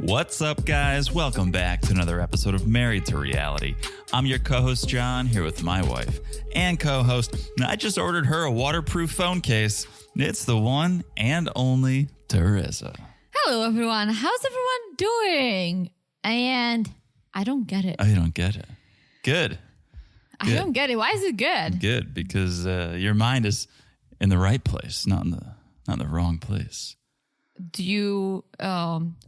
What's up, guys? Welcome back to another episode of Married to Reality. I'm your co-host, John, here with my wife and co-host. I just ordered her a waterproof phone case. It's the one and only Teresa. Hello, everyone. How's everyone doing? And I don't get it. Oh, you don't get it? Good. I don't get it. Why is it good? Good, because your mind is in the right place, not in the wrong place. Do you,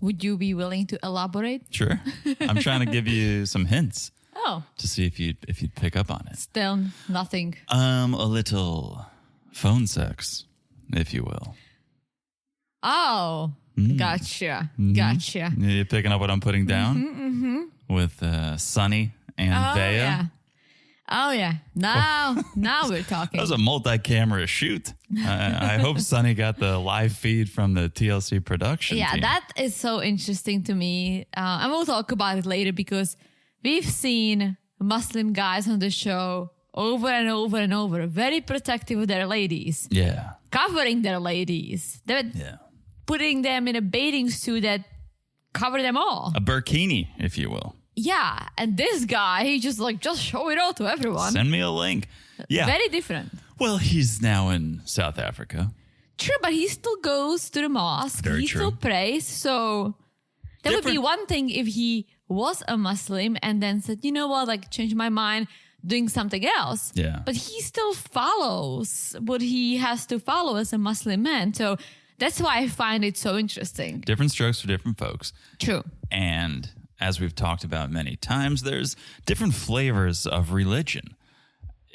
would you be willing to elaborate? Sure. I'm trying to give you some hints. Oh. To see if you'd pick up on it. Still nothing. A little phone sex, if you will. Oh, gotcha. Gotcha. You picking up what I'm putting down? With Sunny and Veah? Yeah. Oh, yeah. Now we're talking. That was a multi-camera shoot. I hope Sunny got the live feed from the TLC production team. That is so interesting to me. And we'll talk about it later because we've seen Muslim guys on the show over and over and over, very protective of their ladies. Yeah. Covering their ladies. They're putting them in a bathing suit that cover them all. A burkini, if you will. Yeah, and this guy, he just show it all to everyone. Send me a link. Yeah. Very different. Well, he's now in South Africa. True, but he still goes to the mosque. Very he true. Still prays. So that would be one thing if he was a Muslim and then said, you know what, change my mind, doing something else. Yeah. But he still follows what he has to follow as a Muslim man. So that's why I find it so interesting. Different strokes for different folks. True. And as we've talked about many times, there's different flavors of religion.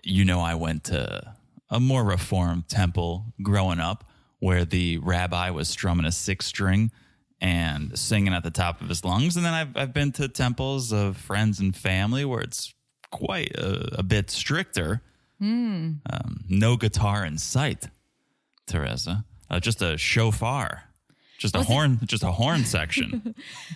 You know, I went to a more reformed temple growing up where the rabbi was strumming a six string and singing at the top of his lungs. And then I've been to temples of friends and family where it's quite a bit stricter. No guitar in sight, Teresa. Just a shofar. Just a horn section.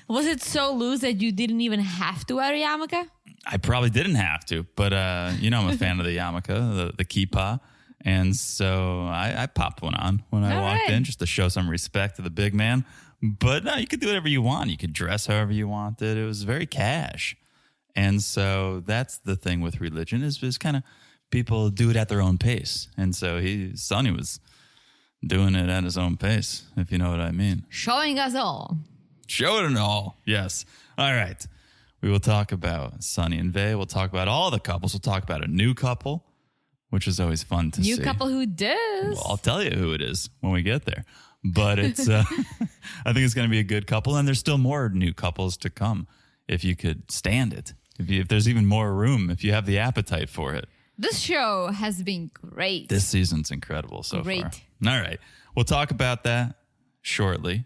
Was it so loose that you didn't even have to wear a yarmulke? I probably didn't have to, but I'm a fan of the yarmulke, the kippah. And so I popped one on when I walked in just to show some respect to the big man. But no, you could do whatever you want. You could dress however you wanted. It was very cash. And so that's the thing with religion is kind of people do it at their own pace. And so Sonny was doing it at his own pace, if you know what I mean. Showing us all. Show it all. Yes. All right. We will talk about Sunny and Veah. We'll talk about all the couples. We'll talk about a new couple, which is always fun to see. New couple who does. Well, I'll tell you who it is when we get there. But it's, I think it's going to be a good couple. And there's still more new couples to come if you could stand it. If there's even more room, if you have the appetite for it. This show has been great. This season's incredible so far. Great. All right. We'll talk about that shortly.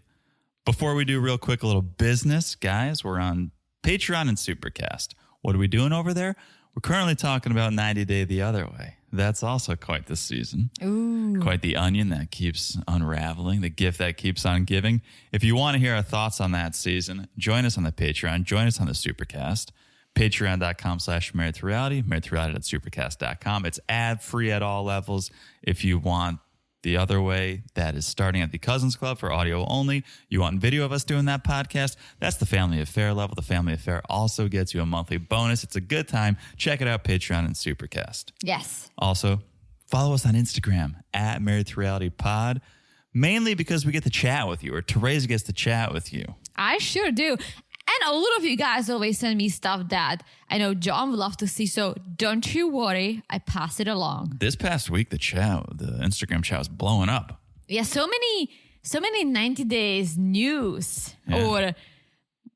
Before we do real quick, a little business, guys, we're on Patreon and Supercast. What are we doing over there? We're currently talking about 90 Day the Other Way. That's also quite the season. Ooh. Quite the onion that keeps unraveling, the gift that keeps on giving. If you want to hear our thoughts on that season, join us on the Patreon. Join us on the Supercast. Patreon.com/marriedtoreality, marriedtoreality.supercast.com. It's ad-free at all levels. If you want the other way, that is starting at the Cousins Club for audio only. You want video of us doing that podcast? That's the Family Affair level. The Family Affair also gets you a monthly bonus. It's a good time. Check it out, Patreon and Supercast. Yes. Also, follow us on Instagram at Married to Reality Pod, mainly because we get to chat with you, or Teresa gets to chat with you. I sure do. And a lot of you guys always send me stuff that I know John would love to see. So don't you worry. I pass it along. This past week, the Instagram chat was blowing up. Yeah, so many 90 days news or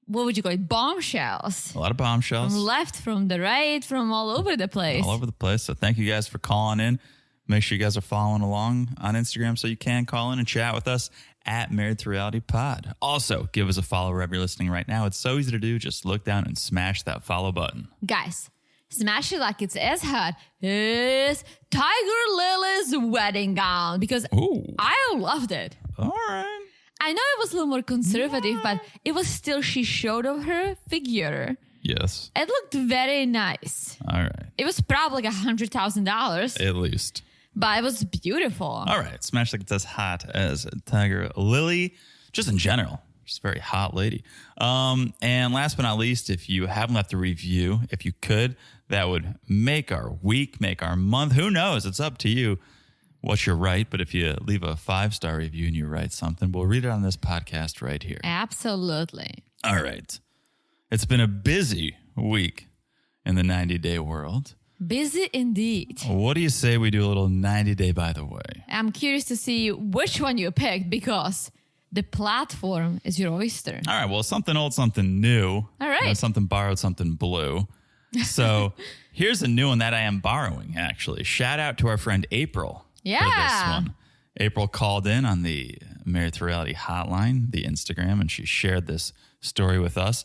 what would you call it? Bombshells. A lot of bombshells. From left, from the right, from all over the place. All over the place. So thank you guys for calling in. Make sure you guys are following along on Instagram so you can call in and chat with us at Married to Reality Pod. Also, give us a follow wherever you're listening right now. It's so easy to do. Just look down and smash that follow button. Guys, smash it like it's as hot as Tigerlily's wedding gown because I loved it. All right. I know it was a little more conservative, but it was still, she showed of her figure. Yes. It looked very nice. All right. It was probably like $100,000. At least. But it was beautiful. All right. Smash like it's as hot as Tigerlily. Just in general. She's a very hot lady. And last but not least, if you haven't left a review, if you could, that would make our week, make our month. Who knows? It's up to you what you write. But if you leave a 5-star review and you write something, we'll read it on this podcast right here. Absolutely. All right. It's been a busy week in the 90-day world. Busy indeed. What do you say we do a little 90-day by the way? I'm curious to see which one you picked because the platform is your oyster. All right. Well, something old, something new. All right. Something borrowed, something blue. So here's a new one that I am borrowing, actually. Shout out to our friend April for this one. April called in on the Married to Reality hotline, the Instagram, and she shared this story with us.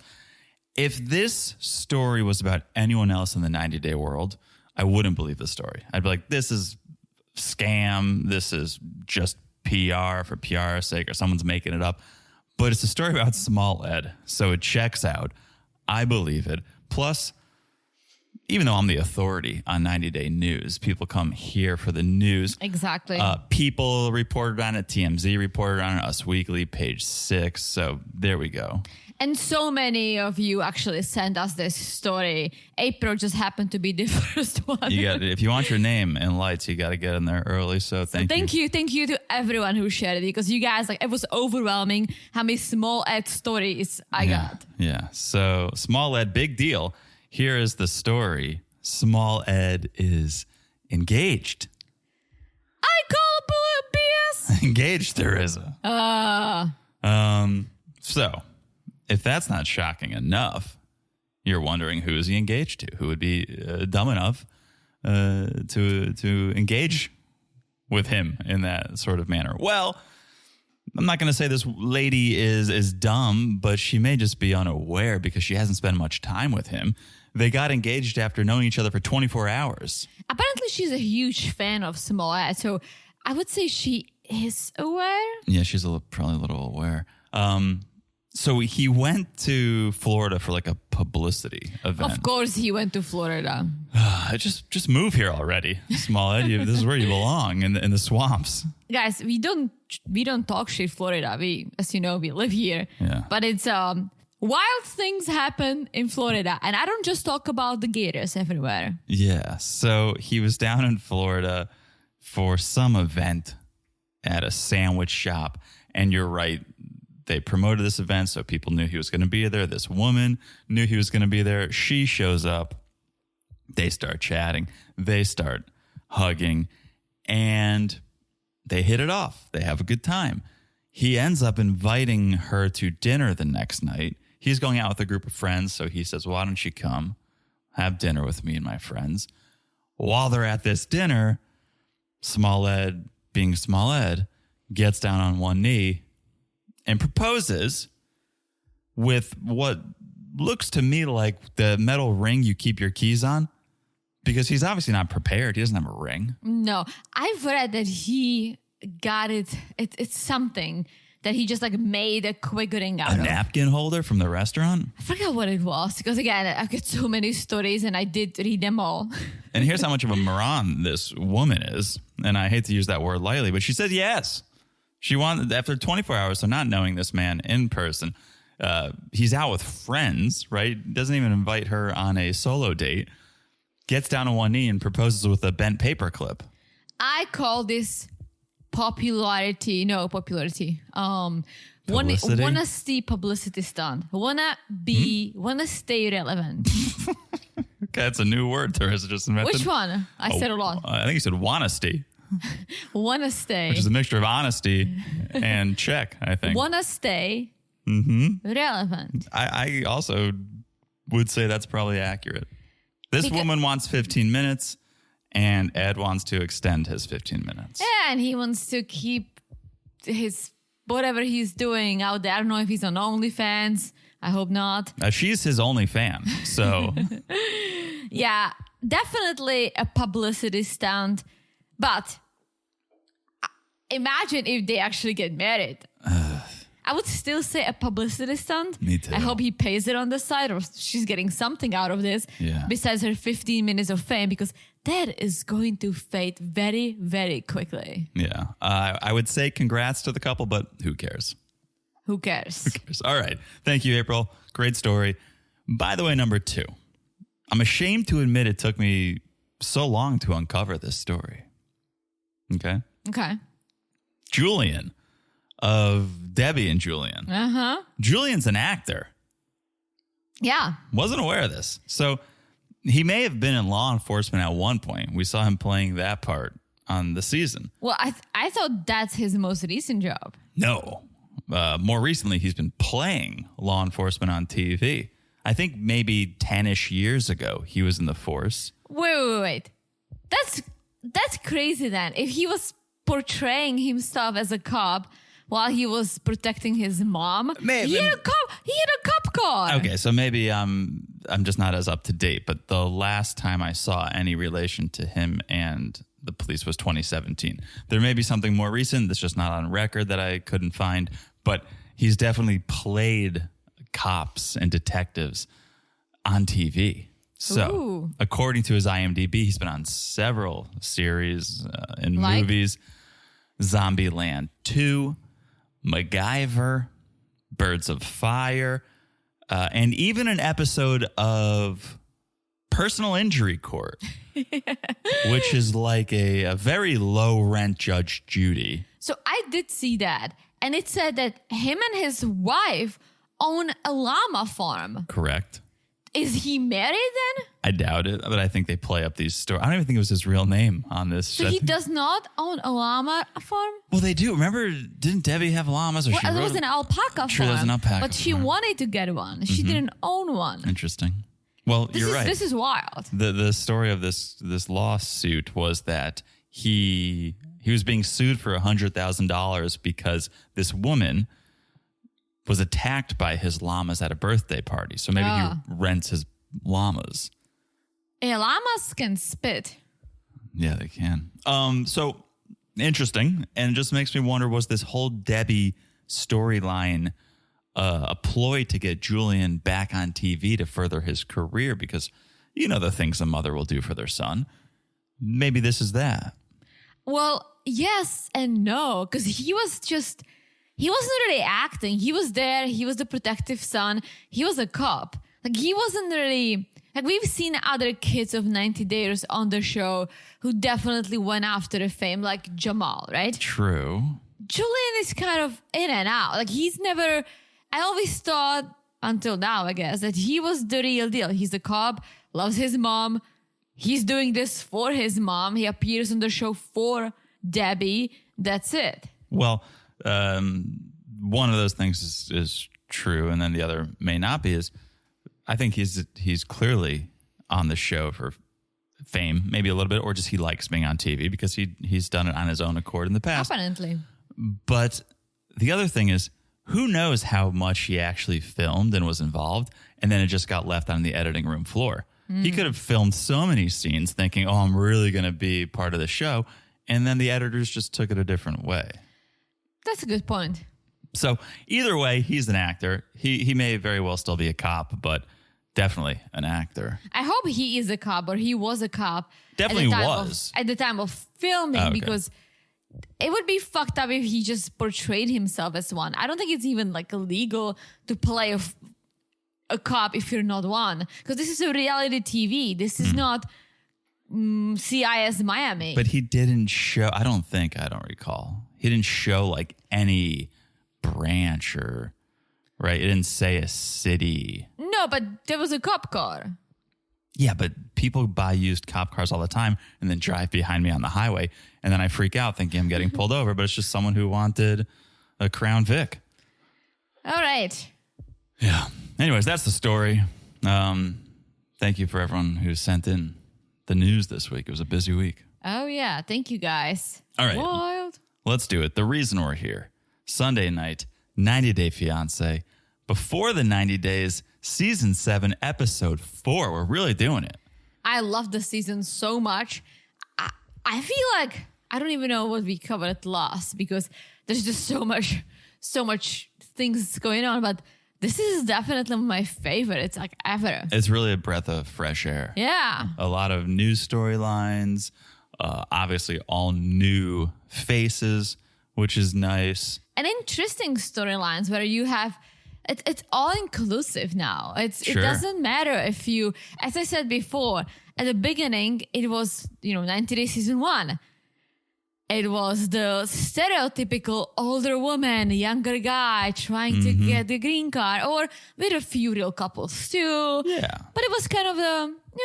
If this story was about anyone else in the 90-day world, I wouldn't believe the story. I'd be like, this is scam. This is just PR for PR's sake, or someone's making it up. But it's a story about small Ed, so it checks out. I believe it. Plus, even though I'm the authority on 90-day news, people come here for the news. Exactly. People reported on it. TMZ reported on it. Us Weekly, Page 6. So there we go. And so many of you actually sent us this story. April just happened to be the first one. If you want your name in lights, you got to get in there early. So thank you. Thank you to everyone who shared it because you guys, it was overwhelming how many small Ed stories I got. Yeah. So small Ed, big deal. Here is the story. Small Ed is engaged. I call BS. Engaged, Teresa. So if that's not shocking enough, you're wondering who is he engaged to? Who would be dumb enough to engage with him in that sort of manner? Well, I'm not going to say this lady is dumb, but she may just be unaware because she hasn't spent much time with him. They got engaged after knowing each other for 24 hours. Apparently, she's a huge fan of small Ed, so I would say she is aware. Yeah, she's probably a little aware. So he went to Florida for a publicity event. Of course, he went to Florida. Just move here already, small Ed. This is where you belong in the swamps. Guys, we don't talk shit Florida. We, as you know, we live here. Yeah. But it's wild things happen in Florida, and I don't just talk about the gators everywhere. Yeah. So he was down in Florida for some event at a sandwich shop, and you're right. They promoted this event, so people knew he was going to be there. This woman knew he was going to be there. She shows up. They start chatting. They start hugging. And they hit it off. They have a good time. He ends up inviting her to dinner the next night. He's going out with a group of friends, so he says, why don't you come have dinner with me and my friends? While they're at this dinner, small Ed, being small Ed, gets down on one knee and proposes with what looks to me like the metal ring you keep your keys on, because he's obviously not prepared. He doesn't have a ring. No, I've read that he got it. It's something that he just made a quick ring out of. A napkin holder from the restaurant? I forgot what it was because, again, I've got so many stories and I did read them all. And here's how much of a moron this woman is. And I hate to use that word lightly, but she said yes. She wanted, after 24 hours, so not knowing this man in person, he's out with friends, right? Doesn't even invite her on a solo date. Gets down on one knee and proposes with a bent paper clip. I call this popularity. Publicity? Wanna see publicity stunt. Wanna stay relevant. Okay, that's a new word Teresa just invented. Which one? I said a lot. I think you said wannesty. Wanna stay. Which is a mixture of honesty and check, I think. Wanna stay relevant. I also would say that's probably accurate. This woman wants 15 minutes, and Ed wants to extend his 15 minutes. Yeah, and he wants to keep his whatever he's doing out there. I don't know if he's on OnlyFans. I hope not. She's his only fan, so... Yeah, definitely a publicity stunt. But imagine if they actually get married. I would still say a publicity stunt. Me too. I hope he pays it on the side or she's getting something out of this besides her 15 minutes of fame, because that is going to fade very, very quickly. Yeah. I would say congrats to the couple, but who cares? Who cares? All right. Thank you, April. Great story. By the way, number 2. I'm ashamed to admit it took me so long to uncover this story. Okay. Julian of Debbie and Julian. Julian's an actor. Yeah. Wasn't aware of this. So he may have been in law enforcement at one point. We saw him playing that part on the season. Well, I thought that's his most recent job. No. More recently, he's been playing law enforcement on TV. I think maybe 10-ish years ago, he was in the force. Wait. That's crazy then. If he was portraying himself as a cop while he was protecting his mom, he had a cop car. Okay, so maybe I'm just not as up to date, but the last time I saw any relation to him and the police was 2017. There may be something more recent that's just not on record that I couldn't find, but he's definitely played cops and detectives on TV. So, according to his IMDb, he's been on several series and movies. Zombieland 2, MacGyver, Birds of Fire, and even an episode of Personal Injury Court, which is like a very low-rent Judge Judy. So I did see that, and it said that him and his wife own a llama farm. Correct. Is he married then? I doubt it, but I think they play up these stories. I don't even think it was his real name on this. So he does not own a llama farm? Well, they do. Remember, didn't Debbie have llamas? Or it was an alpaca farm. There was an alpaca but she wanted to get one. She didn't own one. Interesting. Well, you're right. This is wild. The story of this lawsuit was that he was being sued for $100,000 because this woman was attacked by his llamas at a birthday party. So maybe he rents his llamas. Llamas can spit. Yeah, they can. So interesting. And it just makes me wonder, was this whole Debbie storyline a ploy to get Julian back on TV to further his career? Because you know the things a mother will do for their son. Maybe this is that. Well, yes and no, because he wasn't really acting. He was there. He was the protective son. He was a cop. Like, he wasn't really, like, we've seen other kids of 90 Days on the show who definitely went after the fame, like Jamal, right? True. Julian is kind of in and out. Like, I always thought, until now, I guess, that he was the real deal. He's a cop, loves his mom. He's doing this for his mom. He appears on the show for Debbie. That's it. Well, one of those things is true, and then the other may not be. Is I think he's clearly on the show for fame, maybe a little bit, or just he likes being on TV because he's done it on his own accord in the past. Apparently. But the other thing is, who knows how much he actually filmed and was involved, and then it just got left on the editing room floor. He could have filmed so many scenes thinking, oh, I'm really going to be part of the show, and then the editors just took it a different way. That's a good point. So either way, he's an actor. He may very well still be a cop, but definitely an actor. I hope he is a cop, or he was a cop. Definitely was. At the time of filming, because it would be fucked up if he just portrayed himself as one. I don't think it's even like illegal to play a cop if you're not one, because this is a reality TV. This is not CIS Miami. But he didn't show, I don't recall. He didn't show like any branch or, right? It didn't say a city. No, but there was a cop car. Yeah, but people buy used cop cars all the time and then drive behind me on the highway. And then I freak out thinking I'm getting pulled over, but it's just someone who wanted a Crown Vic. All right. Yeah. Anyways, that's the story. Thank you for everyone who sent in the news this week. It was a busy week. Oh, yeah. Thank you, guys. All right. Wild. Let's do it. The reason we're here. Sunday night, 90 Day Fiancé. Before the 90 days, season 7, episode 4. We're really doing it. I love the season so much. I feel like I don't even know what we covered last, because there's just so much things going on. But this is definitely my favorite. It's like ever. It's really a breath of fresh air. Yeah. A lot of new storylines, obviously all new faces, which is nice. And interesting storylines where you have it's all inclusive now. It doesn't matter if you, as I said before, at the beginning it was 90 Day season 1. It was the stereotypical older woman, younger guy trying to get the green card, or with a few real couples too. Yeah, but it was kind of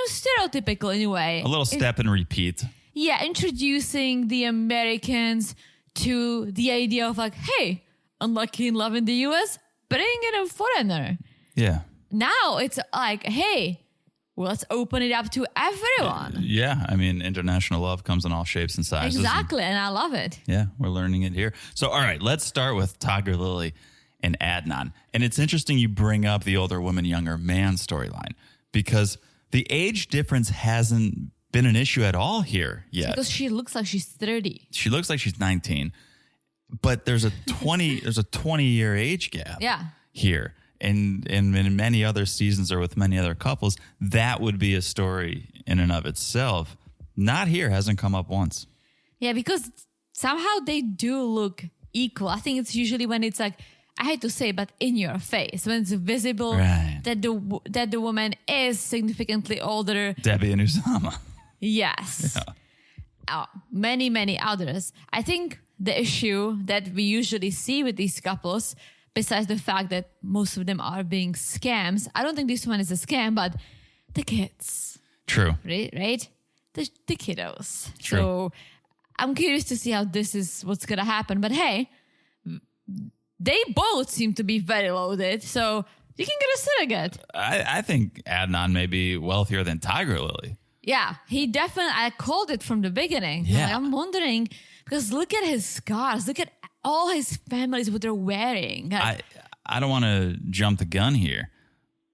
stereotypical in a way. A little step and repeat. Yeah, introducing the Americans to the idea of like, hey, unlucky in love in the US, bring in a foreigner. Yeah. Now it's like, hey, let's open it up to everyone. Yeah, I mean, international love comes in all shapes and sizes. Exactly, and I love it. Yeah, we're learning it here. So, all right, let's start with Tigerlily and Adnan. And it's interesting you bring up the older woman, younger man storyline, because the age difference hasn't been an issue at all here yet. Because she looks like she's 30. She looks like she's 19, but there's a 20-year age gap. Yeah. Here. And in many other seasons or with many other couples, that would be a story in and of itself. Not here, hasn't come up once. Yeah, because somehow they do look equal. I think it's usually when it's like, I hate to say, but in your face, when it's visible that the woman is significantly older. Debbie and Usama. Yes. Yeah. Many, many others. I think the issue that we usually see with these couples, besides the fact that most of them are being scams, I don't think this one is a scam, but the kids. True. Right? The kiddos. True. So I'm curious to see how this is what's going to happen. But hey, they both seem to be very loaded. So you can get a surrogate. I think Adnan may be wealthier than Tigerlily. Yeah, he definitely, I called it from the beginning. Yeah. I'm wondering, because look at his scars. Look at all his families, what they're wearing. I don't want to jump the gun here,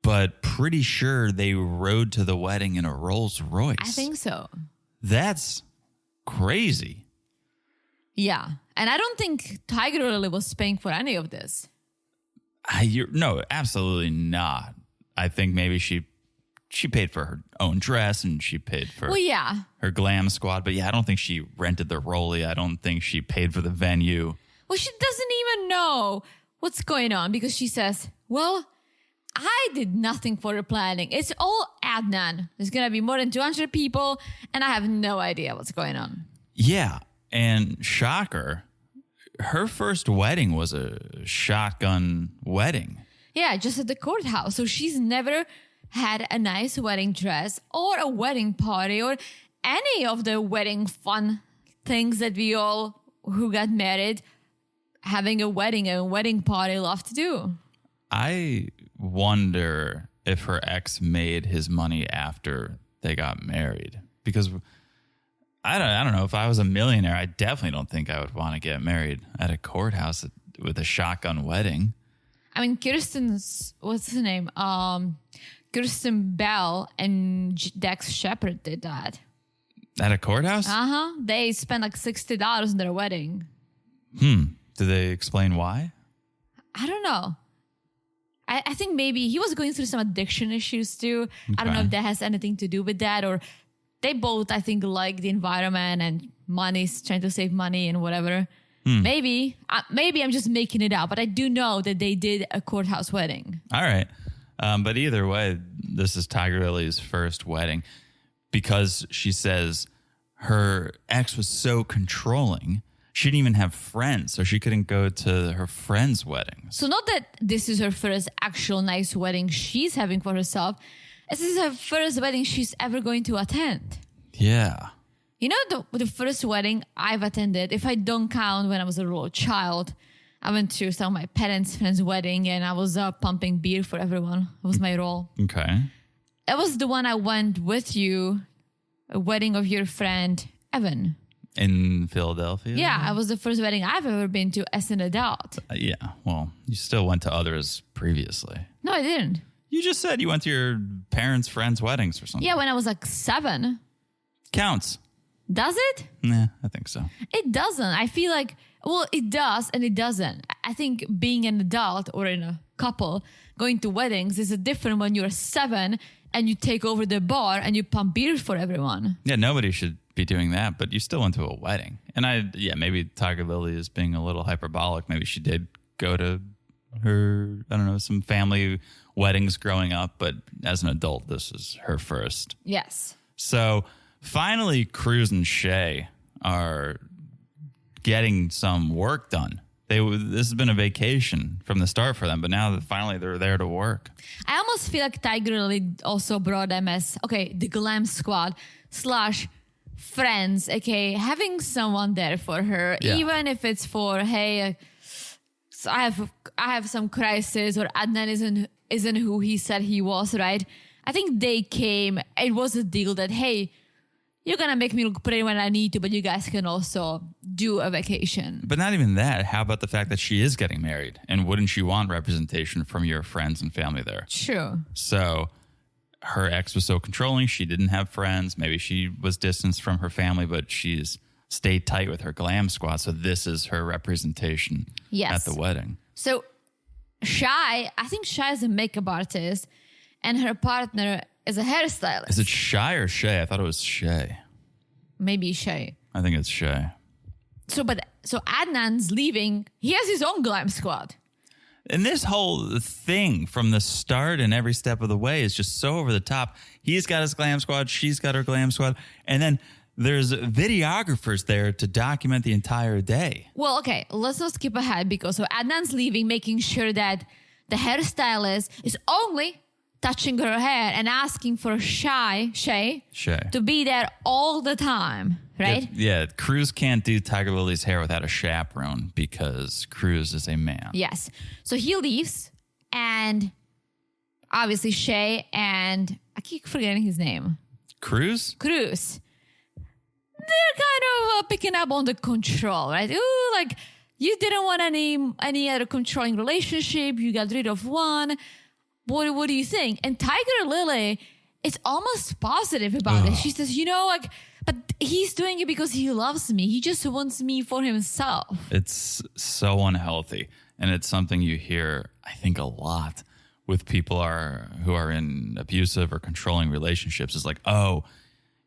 but pretty sure they rode to the wedding in a Rolls Royce. I think so. That's crazy. Yeah. And I don't think Tigerlily was paying for any of this. No, absolutely not. I think maybe she paid for her own dress and she paid for her glam squad. But yeah, I don't think she rented the Rollie. I don't think she paid for the venue. Well, she doesn't even know what's going on because she says, well, I did nothing for the planning. It's all Adnan. There's going to be more than 200 people and I have no idea what's going on. Yeah. And shocker, her first wedding was a shotgun wedding. Yeah, just at the courthouse. So she's never had a nice wedding dress or a wedding party or any of the wedding fun things that we all who got married having a wedding and a wedding party love to do. I wonder if her ex made his money after they got married, because I don't know, if I was a millionaire, I definitely don't think I would want to get married at a courthouse with a shotgun wedding. I mean, Kirsten's, what's her name? Kirsten Bell and Dax Shepard did that. At a courthouse? They spent like $60 on their wedding. Did they explain why? I don't know. I think maybe he was going through some addiction issues too. Okay. I don't know if that has anything to do with that, or they both, I think, like the environment and money's trying to save money and whatever. Maybe I'm just making it up, but I do know that they did a courthouse wedding. All right. But either way, this is Tigerlily's first wedding because she says her ex was so controlling. She didn't even have friends, so she couldn't go to her friends' weddings. So not that this is her first actual nice wedding she's having for herself. This is her first wedding she's ever going to attend. Yeah. You know, the first wedding I've attended, if I don't count when I was a little child, I went to some of my parents' friends' wedding and I was pumping beer for everyone. That was my role. Okay. That was the one I went with you, a wedding of your friend, Evan. In Philadelphia? Yeah, it was the first wedding I've ever been to as an adult. Yeah, well, you still went to others previously. No, I didn't. You just said you went to your parents' friends' weddings or something. Yeah, when I was like 7. Counts. Does it? Nah, I think so. It doesn't. I feel like, well, it does and it doesn't. I think being an adult or in a couple going to weddings is a different when you're 7 and you take over the bar and you pump beer for everyone. Yeah, nobody should be doing that, but you still went to a wedding. And maybe Tigerlily is being a little hyperbolic. Maybe she did go to her, I don't know, some family weddings growing up, but as an adult, this is her first. Yes. So finally, Cruz and Shay are getting some work done. This has been a vacation from the start for them, but now that finally they're there to work. I almost feel like Tigerlily also brought them as, the glam squad / friends, having someone there for her, even if it's for, hey, so I have some crisis, or Adnan isn't who he said he was, right? I think they came, it was a deal that, hey, you're going to make me look pretty when I need to, but you guys can also do a vacation. But not even that. How about the fact that she is getting married? And wouldn't you want representation from your friends and family there? True. So her ex was so controlling. She didn't have friends. Maybe she was distanced from her family, but she's stayed tight with her glam squad. So this is her representation at the wedding. So I think Shy is a makeup artist and her partner is a hairstylist. Is it Shy or Shay? I thought it was Shay. Maybe Shay. I think it's Shay. So Adnan's leaving. He has his own glam squad. And this whole thing from the start and every step of the way is just so over the top. He's got his glam squad. She's got her glam squad. And then there's videographers there to document the entire day. Well, okay, let's not skip ahead because Adnan's leaving, making sure that the hairstylist is only touching her hair and asking for Shay to be there all the time, right? Yeah, Cruz can't do Tigerlily's hair without a chaperone because Cruz is a man. Yes. So he leaves, and obviously Shay and I keep forgetting his name. Cruz? They're kind of picking up on the control, right? Ooh, like you didn't want any other controlling relationship. You got rid of one. What do you think? And Tigerlily is almost positive about it. She says, but he's doing it because he loves me. He just wants me for himself. It's so unhealthy. And it's something you hear, I think, a lot with people who are in abusive or controlling relationships. It's like, oh,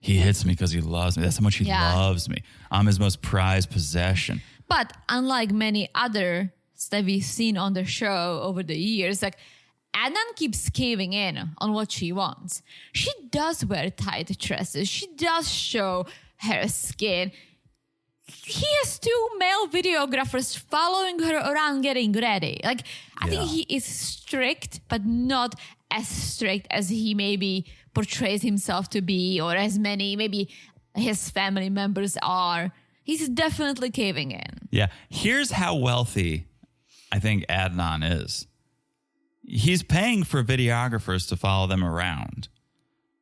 he hits me because he loves me. That's how much he loves me. I'm his most prized possession. But unlike many others that we've seen on the show over the years, like Adnan keeps caving in on what she wants. She does wear tight dresses. She does show her skin. He has 2 male videographers following her around getting ready. Like, I think he is strict, but not as strict as he maybe portrays himself to be, or as many maybe his family members are. He's definitely caving in. Yeah. Here's how wealthy I think Adnan is. He's paying for videographers to follow them around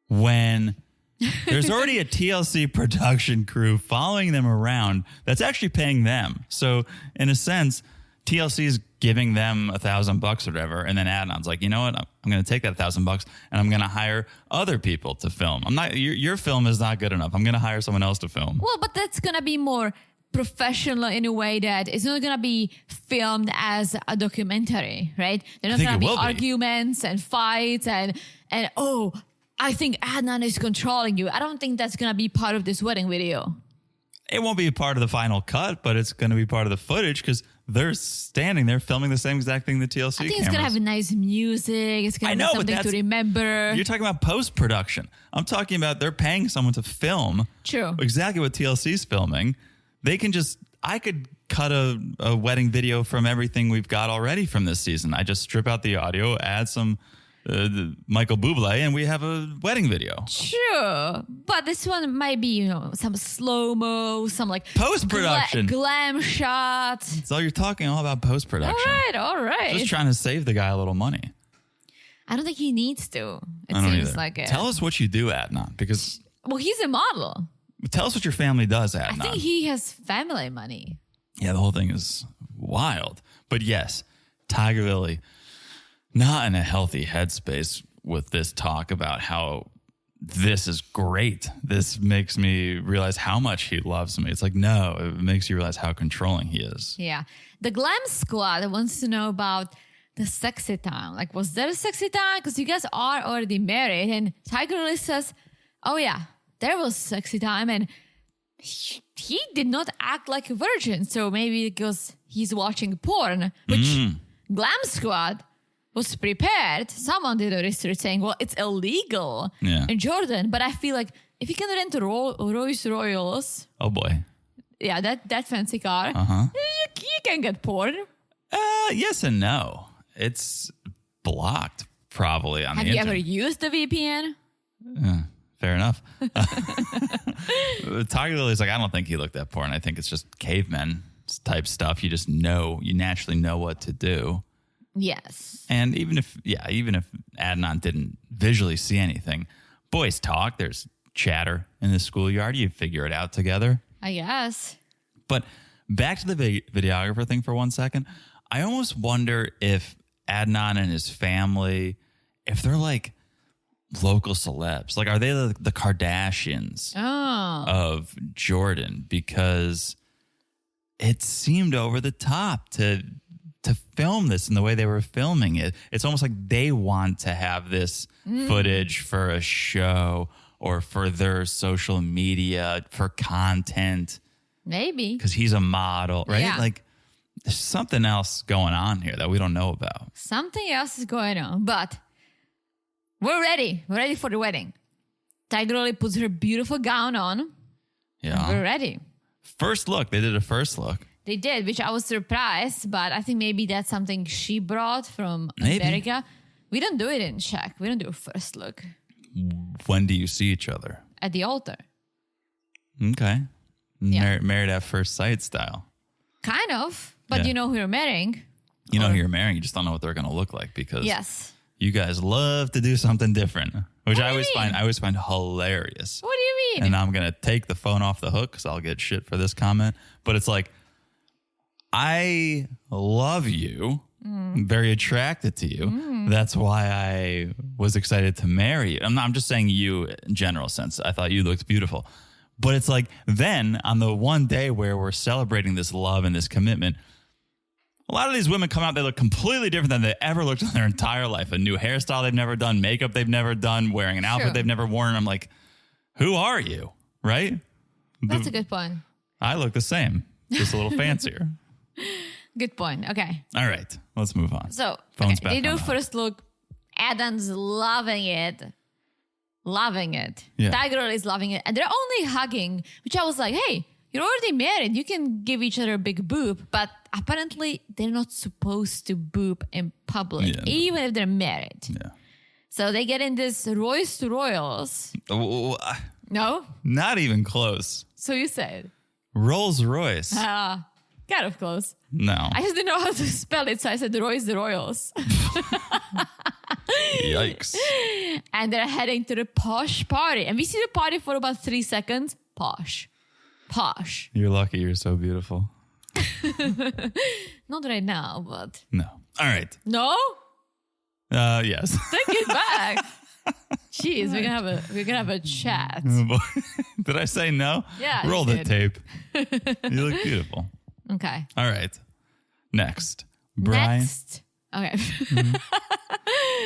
when there's already a TLC production crew following them around that's actually paying them. So in a sense, TLC is giving them $1,000 or whatever. And then Adnan's like, you know what? I'm going to take that $1,000 and I'm going to hire other people to film. Your film is not good enough. I'm going to hire someone else to film. Well, but that's going to be more professional in a way that it's not going to be filmed as a documentary, right? They're not going to be arguments and fights and I think Adnan is controlling you. I don't think that's going to be part of this wedding video. It won't be a part of the final cut, but it's going to be part of the footage because they're standing there filming the same exact thing the TLC I think cameras. It's going to have nice music. It's going to be something to remember. You're talking about post-production. I'm talking about they're paying someone to film exactly what TLC's filming. I could cut a wedding video from everything we've got already from this season. I just strip out the audio, add some Michael Bublé, and we have a wedding video. True. But this one might be, some slow-mo, some like post-production. Glam shots. So you're talking all about post-production. All right. Just trying to save the guy a little money. I don't think he needs to. It seems either. Like it. Tell us what you do, Adnan, because... Well, he's a model. Tell us what your family does, Adnan. I think he has family money. Yeah, the whole thing is wild. But yes, Tigerlily, not in a healthy headspace with this talk about how this is great. This makes me realize how much he loves me. It's like, no, it makes you realize how controlling he is. Yeah. The Glam Squad wants to know about the sexy time. Like, was there a sexy time? Because you guys are already married. And Tigerlily says, oh, yeah, there was sexy time. And he did not act like a virgin. So maybe because he's watching porn, which Glam Squad was prepared. Someone did a research saying, well, it's illegal in Jordan. But I feel like if you can rent Rolls Royals. Oh, boy. Yeah, that fancy car. You can get porn. Yes and no. It's blocked probably on the internet. Have you ever used the VPN? Fair enough. Tigerlily is like, I don't think he looked at porn. I think it's just cavemen type stuff. You just know, you naturally know what to do. Yes. And even if Adnan didn't visually see anything, boys talk. There's chatter in the schoolyard. You figure it out together. I guess. But back to the videographer thing for 1 second. I almost wonder if Adnan and his family, if they're like local celebs, like are they the Kardashians of Jordan? Because it seemed over the top to film this in the way they were filming it. It's almost like they want to have this footage for a show or for their social media, for content. Maybe. Because he's a model, right? Yeah. Like there's something else going on here that we don't know about. Something else is going on, but we're ready. We're ready for the wedding. Tigerlily puts her beautiful gown on. Yeah. We're ready. First look. They did a first look. They did, which I was surprised, but I think maybe that's something she brought from Maybe. America. We don't do it in Czech. We don't do a first look. When do you see each other? At the altar. Okay. Yeah. Married at first sight style. Kind of. But Yeah. you know who you're marrying. You know who you're marrying. You just don't know what they're going to look like because Yes. you guys love to do something different, which What do I you mean? always find hilarious. What do you mean? And I'm going to take the phone off the hook because I'll get shit for this comment. But it's like, I love you. I'm very attracted to you. That's why I was excited to marry you. I'm just saying you in general sense. I thought you looked beautiful. But it's like then on the one day where we're celebrating this love and this commitment, a lot of these women come out, they look completely different than they ever looked in their entire life. A new hairstyle they've never done, makeup they've never done, wearing an outfit they've never worn. I'm like, who are you? Right? That's a good point. I look the same, just a little fancier. Good point. Okay. All right, let's move on. So Phone's okay, back they do on. first look. Adam's loving it. Loving it. Yeah. Tigerlily is loving it. And they're only hugging, which I was like, hey, you're already married. You can give each other a big boob. But apparently they're not supposed to boob in public, even if they're married. Yeah. So they get in this Royce Royals. Oh, No? not even close. So you said. Rolls Royce. Kind of close. No. I just didn't know how to spell it, so I said Royce Royals. Yikes. And they're heading to the posh party. And we see the party for about 3 seconds. Posh. Posh. You're lucky you're so beautiful. Not right now, but... No. All right. No? Yes. Take it back. Jeez, we're gonna have a chat. Oh, boy. Did I say no? Yeah, Roll you the did. tape. You look beautiful. Okay. All right. Next. Brian. Next. Okay.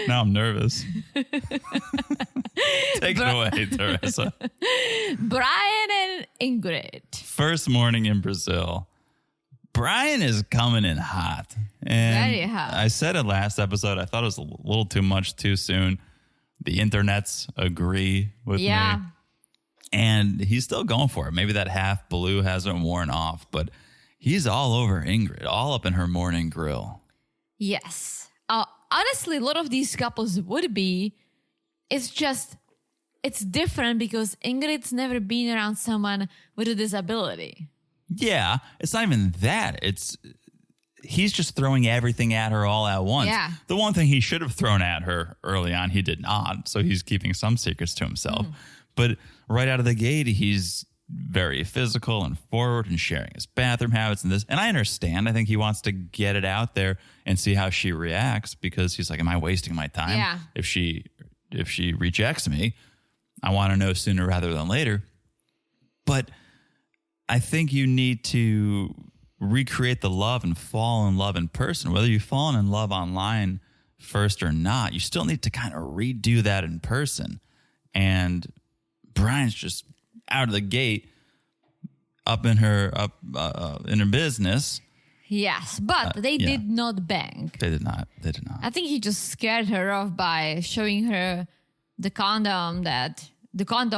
Now I'm nervous. Take it away, Teresa. Brian and Ingrid. First morning in Brazil. Brian is coming in hot. And Very hot. I said it last episode. I thought it was a little too much too soon. The internets agree with me. And he's still going for it. Maybe that half blue hasn't worn off, but he's all over Ingrid, all up in her morning grill. Yes. Honestly, a lot of these couples would be. It's just, it's different because Ingrid's never been around someone with a disability. Yeah, it's not even that. He's just throwing everything at her all at once. Yeah. The one thing he should have thrown at her early on, he did not. So he's keeping some secrets to himself. But right out of the gate, he's very physical and forward and sharing his bathroom habits and this. And I understand. I think he wants to get it out there and see how she reacts because he's like, am I wasting my time? Yeah. If she rejects me, I want to know sooner rather than later. But I think you need to recreate the love and fall in love in person. Whether you've fallen in love online first or not, you still need to kind of redo that in person. And Brian's just out of the gate up in her business. Yes, but they did not bang. They did not. I think he just scared her off by showing her the condom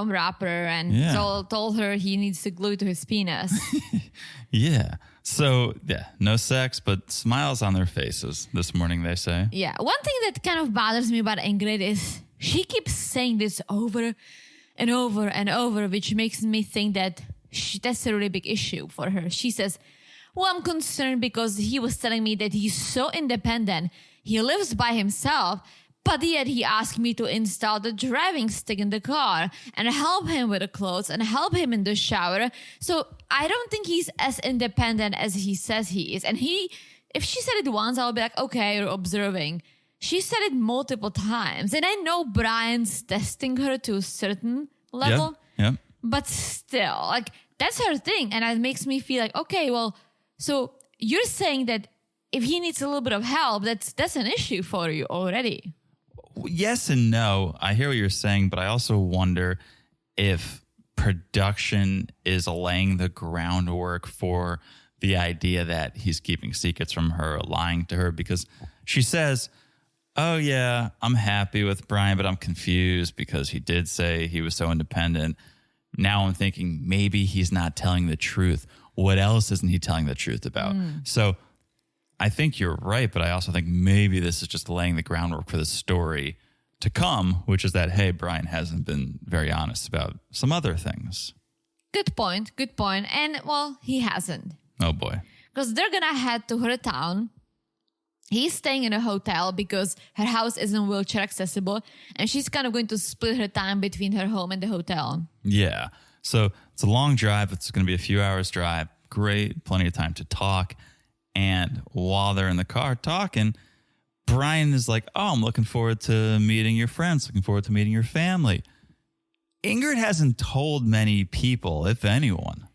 wrapper and told her he needs to glue it to his penis. Yeah. So, no sex, but smiles on their faces this morning, they say. Yeah. One thing that kind of bothers me about Ingrid is she keeps saying this over and over and over, which makes me think that that's a really big issue for her. She says, well, I'm concerned because he was telling me that he's so independent. He lives by himself, but yet he asked me to install the driving stick in the car and help him with the clothes and help him in the shower. So I don't think he's as independent as he says he is. And if she said it once, I'll be like, okay, you're observing. She said it multiple times. And I know Brian's testing her to a certain level, but still, like, that's her thing. And it makes me feel like, okay, well, so you're saying that if he needs a little bit of help, that's an issue for you already. Yes and no. I hear what you're saying, but I also wonder if production is laying the groundwork for the idea that he's keeping secrets from her, lying to her, because she says, oh, yeah, I'm happy with Brian, but I'm confused because he did say he was so independent. Now I'm thinking maybe he's not telling the truth. What else isn't he telling the truth about? So I think you're right, but I also think maybe this is just laying the groundwork for the story to come, which is that, hey, Brian hasn't been very honest about some other things. Good point. And, well, he hasn't. Oh, boy. Because they're going to head to her town. He's staying in a hotel because her house isn't wheelchair accessible, and she's kind of going to split her time between her home and the hotel. Yeah. So it's a long drive. It's going to be a few hours drive. Great. Plenty of time to talk. And while they're in the car talking, Brian is like, oh, I'm looking forward to meeting your friends, looking forward to meeting your family. Ingrid hasn't told many people, if anyone,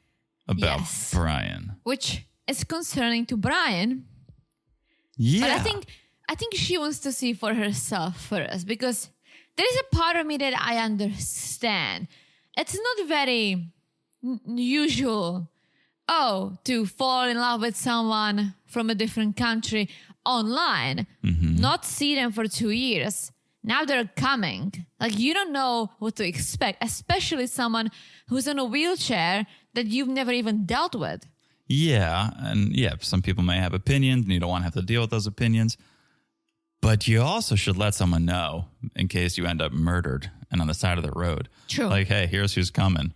about Brian. Which is concerning to Brian. Yeah. But I think she wants to see for herself first, because there is a part of me that I understand. It's not very usual, to fall in love with someone from a different country online, not see them for 2 years. Now they're coming. Like, you don't know what to expect, especially someone who's in a wheelchair that you've never even dealt with. Yeah. And some people may have opinions and you don't want to have to deal with those opinions. But you also should let someone know in case you end up murdered and on the side of the road. True. Like, hey, here's who's coming.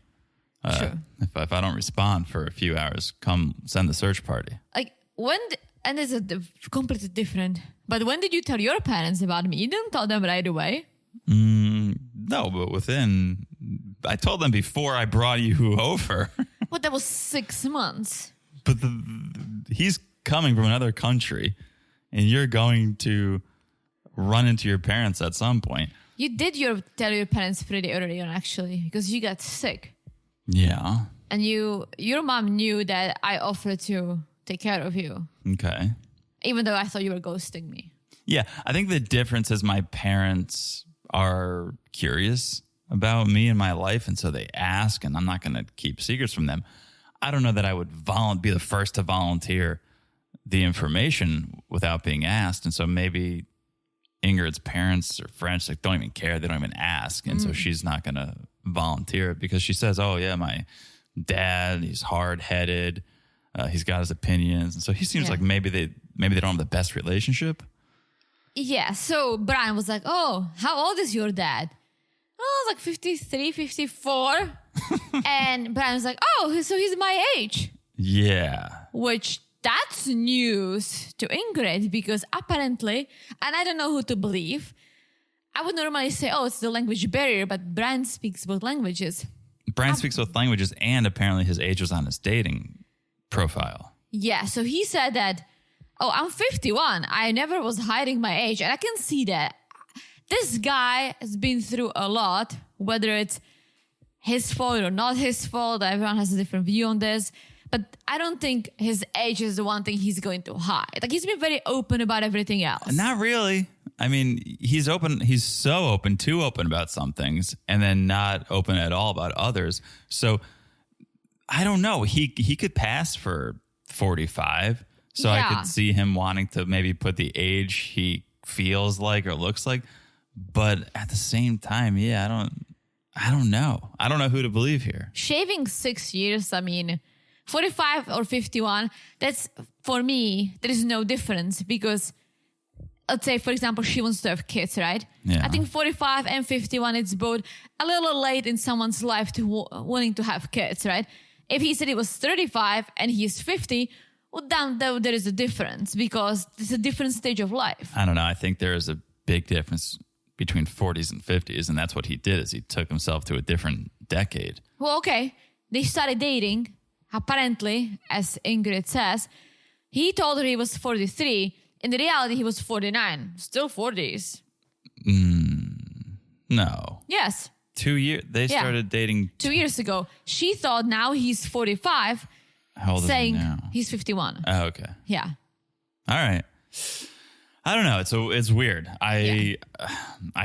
True. If I don't respond for a few hours, come send the search party. Like, and it's completely different. But when did you tell your parents about me? You didn't tell them right away. No, but I told them before I brought you over. Well, that was 6 months. But he's coming from another country, and you're going to run into your parents at some point. You did tell your parents pretty early on, actually, because you got sick. Yeah. And your mom knew that I offered to take care of you. Okay. Even though I thought you were ghosting me. Yeah, I think the difference is my parents are curious about me and my life, and so they ask, and I'm not going to keep secrets from them. I don't know that I would be the first to volunteer the information without being asked, and so maybe Ingrid's parents or friends don't even care. They don't even ask, and so she's not going to volunteer it because she says, oh, yeah, my dad, he's hard-headed, he's got his opinions, and so he seems like maybe they don't have the best relationship. Yeah, so Brian was like, oh, how old is your dad? Oh, like 53, 54. And Brian was like, oh, so he's my age. Yeah. Which, that's news to Ingrid because apparently, and I don't know who to believe, I would normally say, oh, it's the language barrier, but Brian speaks both languages. Brian speaks both languages, and apparently his age was on his dating profile. Yeah, so he said that, oh, I'm 51. I never was hiding my age. And I can see that. This guy has been through a lot, whether it's his fault or not his fault. Everyone has a different view on this. But I don't think his age is the one thing he's going to hide. Like, he's been very open about everything else. Not really. I mean, he's open. He's so open, too open about some things, and then not open at all about others. So I don't know. He could pass for 45. So I could see him wanting to maybe put the age he feels like or looks like. But at the same time, I don't know. I don't know who to believe here. Shaving 6 years, 45 or 51, that's, for me, there is no difference because, let's say, for example, she wants to have kids, right? Yeah. I think 45 and 51, it's both a little late in someone's life to wanting to have kids, right? If he said he was 35 and he's 50, well, then there is a difference because it's a different stage of life. I don't know. I think there is a big difference between 40s and 50s, and that's what he did is he took himself to a different decade. Well, okay. They started dating. Apparently, as Ingrid says, he told her he was 43. In the reality, he was 49. Still 40s. No. Yes. 2 years. They started dating 2 years ago. She thought now he's 45. How old saying is he now? He's 51. Oh, okay. Yeah. All right. I don't know. It's weird. I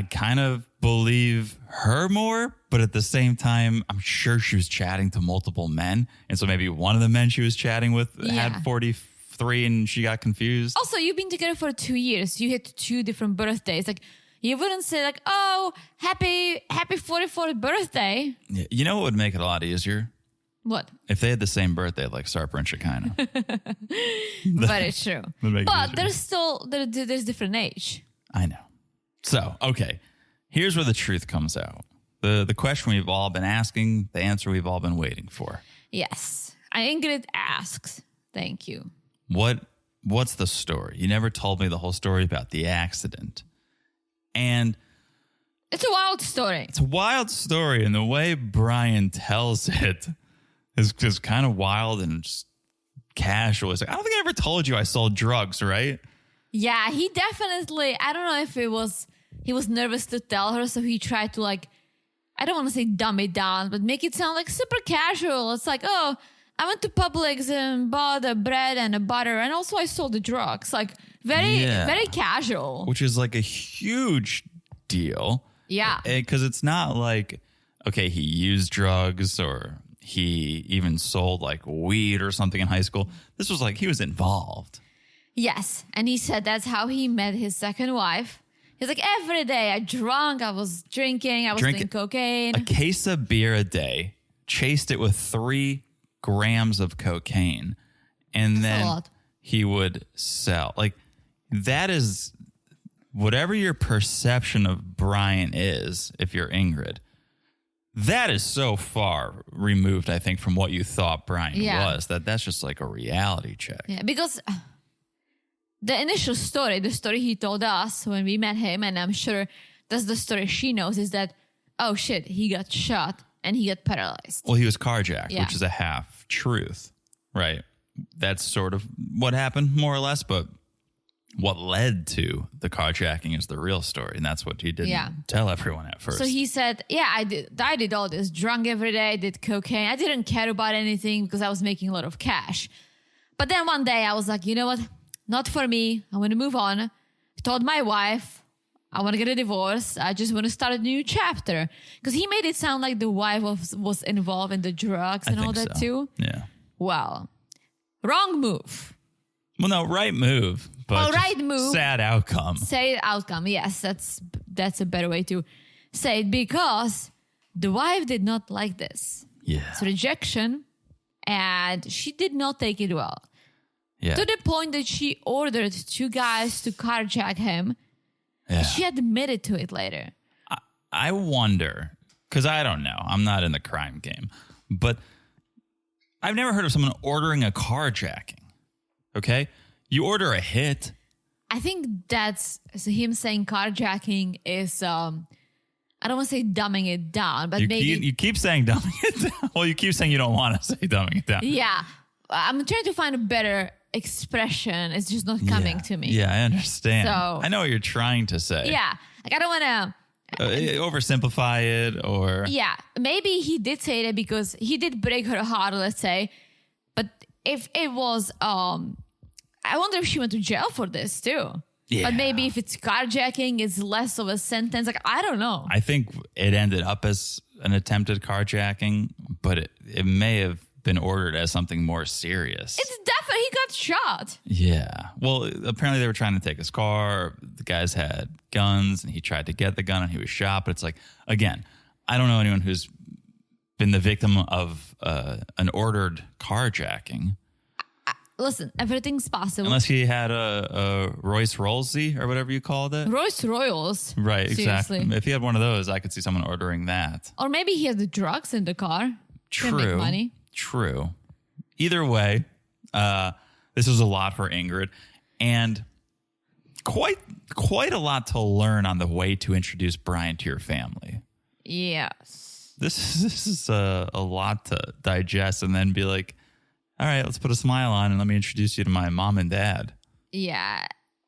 kind of believe her more, but at the same time, I'm sure she was chatting to multiple men. And so maybe one of the men she was chatting with had 43 and she got confused. Also, you've been together for 2 years. You hit 2 different birthdays. Like, you wouldn't say like, oh, happy 44th birthday. You know what would make it a lot easier? What? If they had the same birthday, like Sarper and Shekinah. Very true. But there's still, there's different age. I know. So, okay. Here's where the truth comes out. The question we've all been asking, the answer we've all been waiting for. Yes. Ingrid asks, thank you. What's the story? You never told me the whole story about the accident. And it's a wild story. It's a wild story. And the way Brian tells it is just kind of wild and just casual. It's like, I don't think I ever told you I sold drugs, right? Yeah, he definitely, I don't know if he was nervous to tell her. So he tried to like, I don't want to say dumb it down, but make it sound like super casual. It's like, oh, I went to Publix and bought a bread and a butter. And also I sold the drugs. Like very casual. Which is like a huge deal. Yeah. Because it's not like, okay, he used drugs or he even sold like weed or something in high school. This was like he was involved. Yes. And he said that's how he met his second wife. He's like, every day I was drinking, I was doing cocaine. A case of beer a day, chased it with 3 grams of cocaine. And that's then a lot. He would sell. Like that is whatever your perception of Brian is, if you're Ingrid. That is so far removed, I think, from what you thought Brian was. That's just like a reality check. Yeah, because the initial story, the story he told us when we met him, and I'm sure that's the story she knows, is that, oh shit, he got shot and he got paralyzed. Well, he was carjacked, which is a half truth, right? That's sort of what happened, more or less, but what led to the carjacking is the real story, and that's what he didn't tell everyone at first. So he said, I did all this, drunk every day, did cocaine. I didn't care about anything because I was making a lot of cash. But then one day I was like, you know what? Not for me. I want to move on. I told my wife, I want to get a divorce. I just want to start a new chapter. Because he made it sound like the wife was involved in the drugs and all that too. Yeah. Well, wrong move. Well, no, right move. But right move. Sad outcome. Sad outcome. Yes, that's a better way to say it, because the wife did not like this. Yeah. It's rejection, and she did not take it well. Yeah. To the point that she ordered 2 guys to carjack him. Yeah. She admitted to it later. I wonder, because I don't know. I'm not in the crime game, but I've never heard of someone ordering a carjacking. Okay? You order a hit. I think that's him saying carjacking is, I don't want to say dumbing it down, but maybe... You keep saying dumbing it down. Well, you keep saying you don't want to say dumbing it down. Yeah. I'm trying to find a better expression. It's just not coming to me. Yeah, I understand. So, I know what you're trying to say. Yeah. Like, I don't want to... oversimplify it or... Yeah. Maybe he did say that because he did break her heart, let's say. But if it was... I wonder if she went to jail for this too. Yeah. But maybe if it's carjacking, it's less of a sentence. Like, I don't know. I think it ended up as an attempted carjacking, but it may have been ordered as something more serious. It's definitely, he got shot. Yeah. Well, apparently they were trying to take his car. The guys had guns and he tried to get the gun and he was shot. But it's like, again, I don't know anyone who's been the victim of an ordered carjacking. Listen, everything's possible. Unless he had a Royce Rolsey or whatever you called it. Royce Royals. Right, exactly. Seriously. If he had one of those, I could see someone ordering that. Or maybe he had the drugs in the car. Can make money. True. Either way, this was a lot for Ingrid. And quite a lot to learn on the way to introduce Brian to your family. Yes. This is a lot to digest and then be like, all right, let's put a smile on and let me introduce you to my mom and dad. Yeah.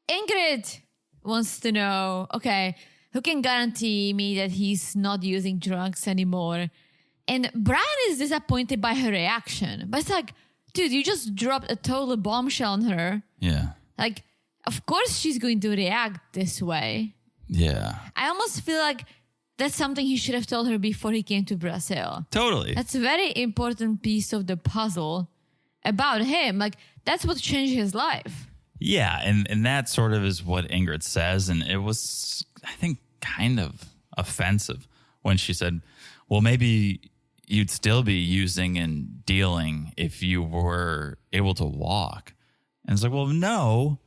Ingrid wants to know, okay, who can guarantee me that he's not using drugs anymore? And Brian is disappointed by her reaction. But it's like, dude, you just dropped a total bombshell on her. Yeah. Like, of course she's going to react this way. Yeah. I almost feel like that's something he should have told her before he came to Brazil. Totally. That's a very important piece of the puzzle about him. Like, that's what changed his life. Yeah, and that sort of is what Ingrid says. And it was, I think, kind of offensive when she said, well, maybe you'd still be using and dealing if you were able to walk. And it's like, well, no,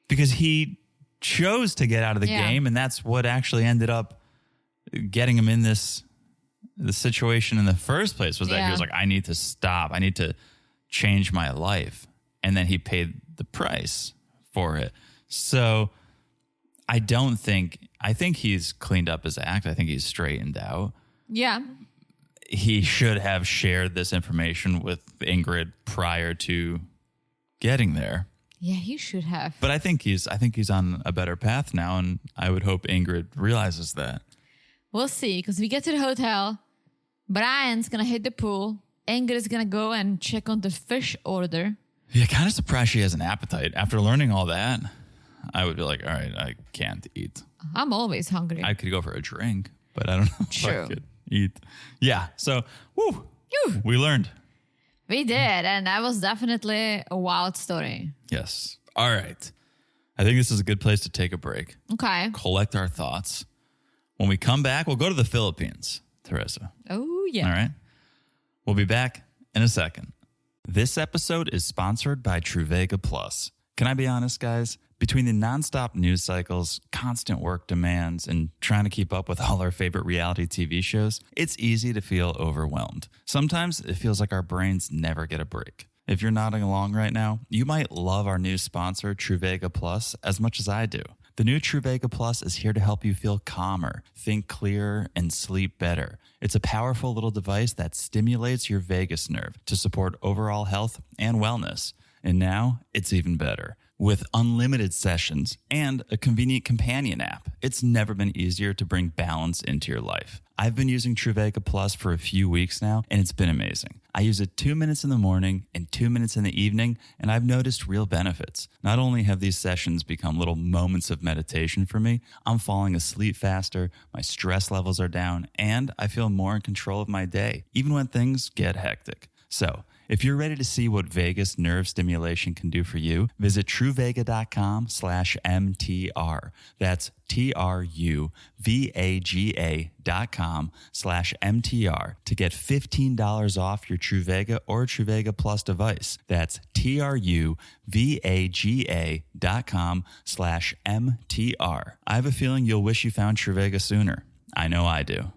because he chose to get out of the game. And that's what actually ended up getting him in the situation in the first place, was that he was like, I need to stop. I need to change my life. And then he paid the price for it. So I think he's cleaned up his act. I think he's straightened out. Yeah. He should have shared this information with Ingrid prior to getting there. Yeah, he should have. But I think he's on a better path now, and I would hope Ingrid realizes that. We'll see, because we get to the hotel. Brian's going to hit the pool. Ingrid's going to go and check on the fish order. Yeah, kind of surprised she has an appetite. After learning all that, I would be like, all right, I can't eat. I'm always hungry. I could go for a drink, but I don't know if True. I could eat. Yeah, so, we learned. We did, and that was definitely a wild story. Yes. All right. I think this is a good place to take a break. Okay. Collect our thoughts. When we come back, we'll go to the Philippines, Teresa. Oh, yeah. All right. We'll be back in a second. This episode is sponsored by Truvaga Plus. Can I be honest, guys? Between the nonstop news cycles, constant work demands, and trying to keep up with all our favorite reality TV shows, it's easy to feel overwhelmed. Sometimes it feels like our brains never get a break. If you're nodding along right now, you might love our new sponsor, Truvaga Plus, as much as I do. The new Truvaga Plus is here to help you feel calmer, think clearer, and sleep better. It's a powerful little device that stimulates your vagus nerve to support overall health and wellness. And now it's even better. With unlimited sessions and a convenient companion app, it's never been easier to bring balance into your life. I've been using Truvaga Plus for a few weeks now, and it's been amazing. I use it 2 minutes in the morning and 2 minutes in the evening, and I've noticed real benefits. Not only have these sessions become little moments of meditation for me, I'm falling asleep faster, my stress levels are down, and I feel more in control of my day, even when things get hectic. So, if you're ready to see what vagus nerve stimulation can do for you, visit truvaga.com/MTR. That's TRUVAGA.com/MTR to get $15 off your Truvaga or Truvaga Plus device. That's TRUVAGA.com/MTR. I have a feeling you'll wish you found Truvaga sooner. I know I do.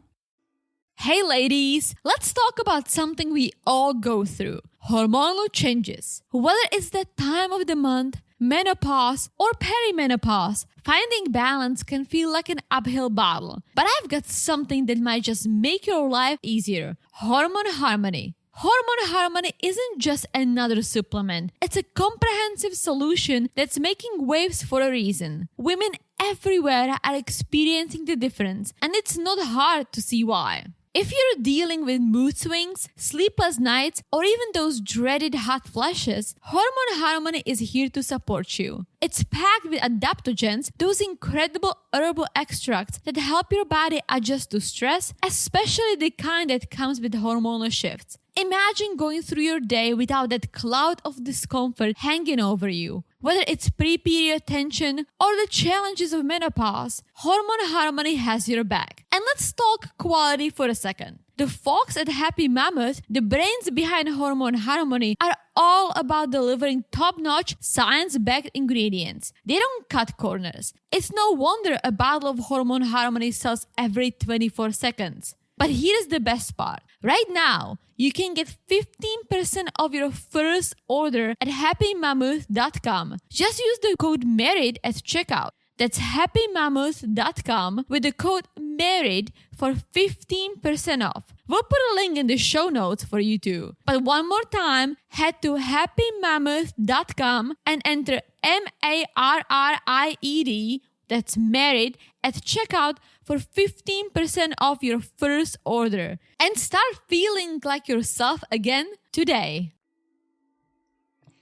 Hey ladies, let's talk about something we all go through. Hormonal changes. Whether it's the time of the month, menopause, or perimenopause, finding balance can feel like an uphill battle. But I've got something that might just make your life easier. Hormone Harmony. Hormone Harmony isn't just another supplement. It's a comprehensive solution that's making waves for a reason. Women everywhere are experiencing the difference, and it's not hard to see why. If you're dealing with mood swings, sleepless nights, or even those dreaded hot flashes, Hormone Harmony is here to support you. It's packed with adaptogens, those incredible herbal extracts that help your body adjust to stress, especially the kind that comes with hormonal shifts. Imagine going through your day without that cloud of discomfort hanging over you. Whether it's pre-period tension or the challenges of menopause, Hormone Harmony has your back. And let's talk quality for a second. The folks at Happy Mammoth, the brains behind Hormone Harmony, are all about delivering top-notch, science-backed ingredients. They don't cut corners. It's no wonder a bottle of Hormone Harmony sells every 24 seconds. But here's the best part. Right now, you can get 15% of your first order at happymammoth.com. Just use the code MARRIED at checkout. That's happymammoth.com with the code MARRIED for 15% off. We'll put a link in the show notes for you too. But one more time, head to happymammoth.com and enter MARRIED, that's married, at checkout for 15% off your first order. And start feeling like yourself again today.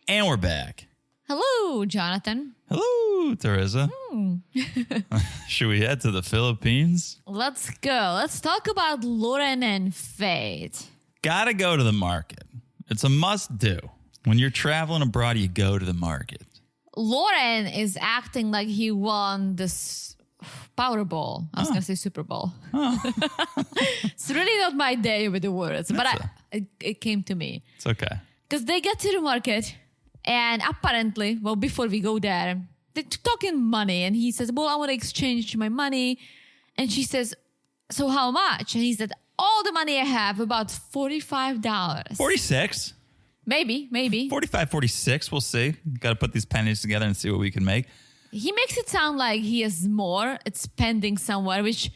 And we're back. Hello, Jonathan. Hello, Teresa. Should we head to the Philippines? Let's go. Let's talk about Loren and Faith. Gotta go to the market. It's a must do. When you're traveling abroad, you go to the market. Loren is acting like he won this Powerball. I was going to say Super Bowl. It's really not my day with the words, but it came to me. It's okay. Because they get to the market and apparently, well, before we go there, they're talking money. And he says, well, I want to exchange my money. And she says, so how much? And he said, all the money I have, about $45. 46? Maybe. 45, 46, we'll see. Got to put these pennies together and see what we can make. He makes it sound like he has more. It's pending somewhere, which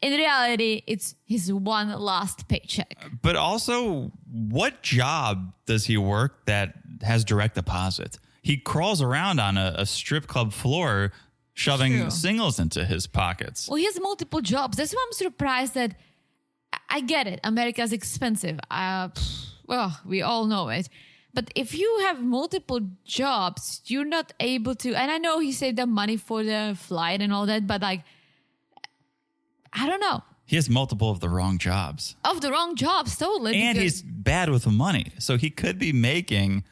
in reality, it's his one last paycheck. But also, what job does he work that has direct deposit? He crawls around on a strip club floor, shoving singles into his pockets. Well, he has multiple jobs. That's why I'm surprised that I get it. America's expensive. Well, we all know it. But if you have multiple jobs, you're not able to. And I know he saved up money for the flight and all that, but like, I don't know. He has multiple of the wrong jobs. Of the wrong jobs, totally. And he's bad with the money. So he could be making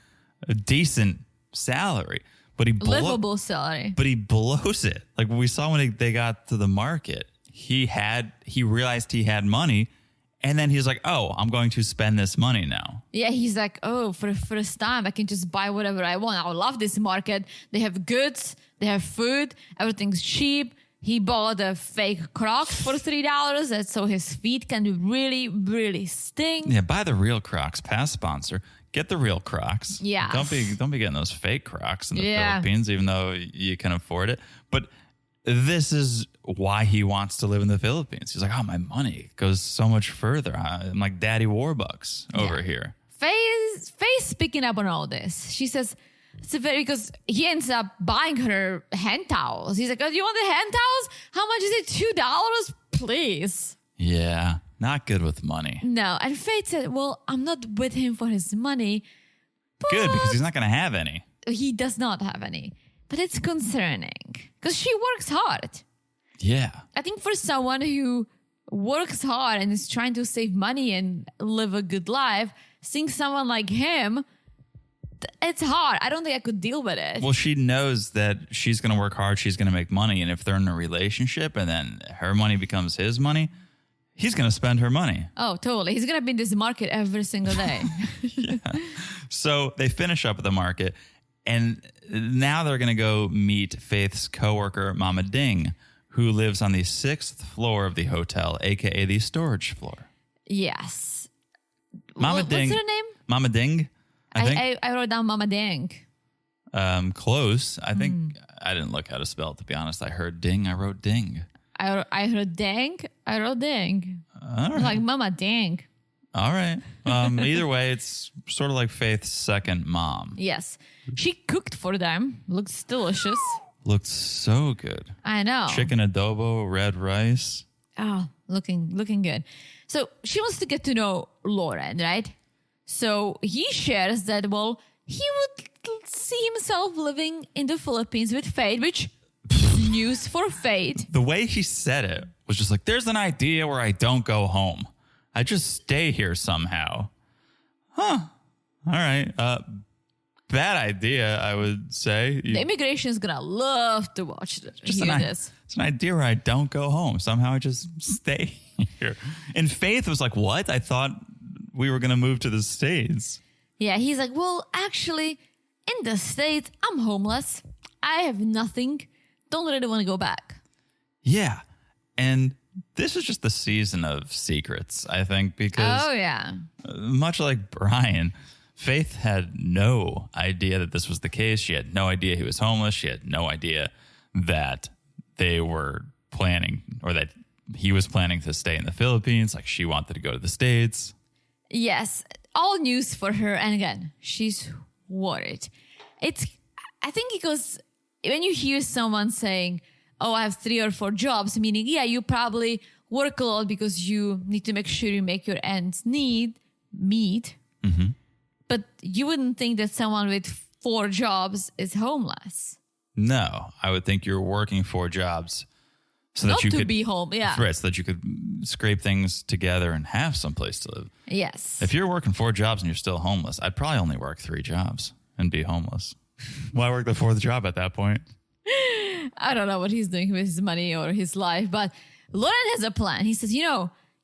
a decent salary, but livable salary. But he blows it. Like we saw when they got to the market, he realized he had money. And then he's like, oh, I'm going to spend this money now. Yeah, he's like, oh, for the first time, I can just buy whatever I want. I love this market. They have goods. They have food. Everything's cheap. He bought a fake Crocs for $3 so his feet can really, really sting. Yeah, buy the real Crocs. Past sponsor. Get the real Crocs. Yeah. Don't be getting those fake Crocs in the Philippines, even though you can afford it. But this is why he wants to live in the Philippines. He's like, oh, my money goes so much further. I'm like Daddy Warbucks over here. Faye's picking up on all this. She says, because he ends up buying her hand towels. He's like, oh, you want the hand towels? How much is it? $2? Please. Yeah, not good with money. No. And Faye said, well, I'm not with him for his money. Good, because he's not going to have any. He does not have any. But it's concerning because she works hard. Yeah. I think for someone who works hard and is trying to save money and live a good life, seeing someone like him, it's hard. I don't think I could deal with it. Well, she knows that she's going to work hard. She's going to make money. And if they're in a relationship and then her money becomes his money, he's going to spend her money. Oh, totally. He's going to be in this market every single day. Yeah. So they finish up at the market. And now they're going to go meet Faith's coworker, Mama Ding, who lives on the 6th floor of the hotel, a.k.a. the storage floor. Yes. Mama Ding. What's her name? Mama Ding, I think. I wrote down Mama Ding. Close. I think I didn't look how to spell it, to be honest. I heard ding. I wrote ding. I heard dang. I wrote ding. All right. Like Mama Ding. All right. Either way, it's sort of like Faith's second mom. Yes. She cooked for them. Looks delicious. Looked so good. I know. Chicken adobo, red rice. Oh, looking good. So she wants to get to know Loren, right? So he shares that, well, he would see himself living in the Philippines with Faith, which is news for Faith. The way he said it was just like, there's an idea where I don't go home. I just stay here somehow. All right. Bad idea, I would say. The immigration is gonna love to watch this. It's an idea where I don't go home. Somehow I just stay here. And Faith was like, what? I thought we were going to move to the States. Yeah, he's like, well, actually, in the States, I'm homeless. I have nothing. Don't really want to go back. Yeah. And this is just the season of secrets, I think, because much like Brian, Faith had no idea that this was the case. She had no idea he was homeless. She had no idea that they were planning or that he was planning to stay in the Philippines. Like she wanted to go to the States. Yes. All news for her. And again, she's worried. I think because when you hear someone saying, oh, I have 3 or 4 jobs, meaning, yeah, you probably work a lot because you need to make sure you make your ends meet. Mm-hmm. But you wouldn't think that someone with 4 jobs is homeless. No, I would think you're working 4 jobs so Not that you to could be home, yeah. Right, so that you could scrape things together and have someplace to live. Yes. If you're working 4 jobs and you're still homeless, I'd probably only work 3 jobs and be homeless. Why work the 4th job at that point? I don't know what he's doing with his money or his life, but Loren has a plan. He says,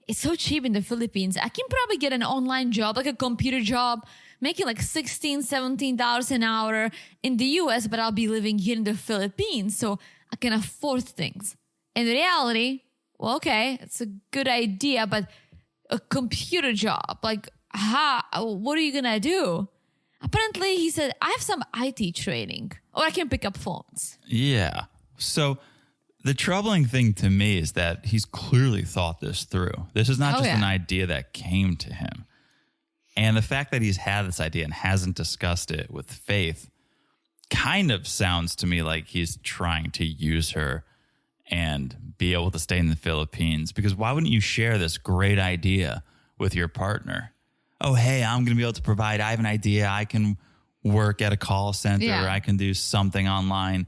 it's so cheap in the Philippines. I can probably get an online job, like a computer job, making like $16, $17 an hour in the US, but I'll be living here in the Philippines, so I can afford things. In reality, well, okay, it's a good idea, but a computer job, like, what are you gonna do? Apparently, he said, I have some IT training, or I can pick up phones. Yeah. So the troubling thing to me is that he's clearly thought this through. This is not an idea that came to him. And the fact that he's had this idea and hasn't discussed it with Faith kind of sounds to me like he's trying to use her and be able to stay in the Philippines. Because why wouldn't you share this great idea with your partner? Oh, hey, I'm going to be able to provide. I have an idea. I can work at a call center. Or I can do something online.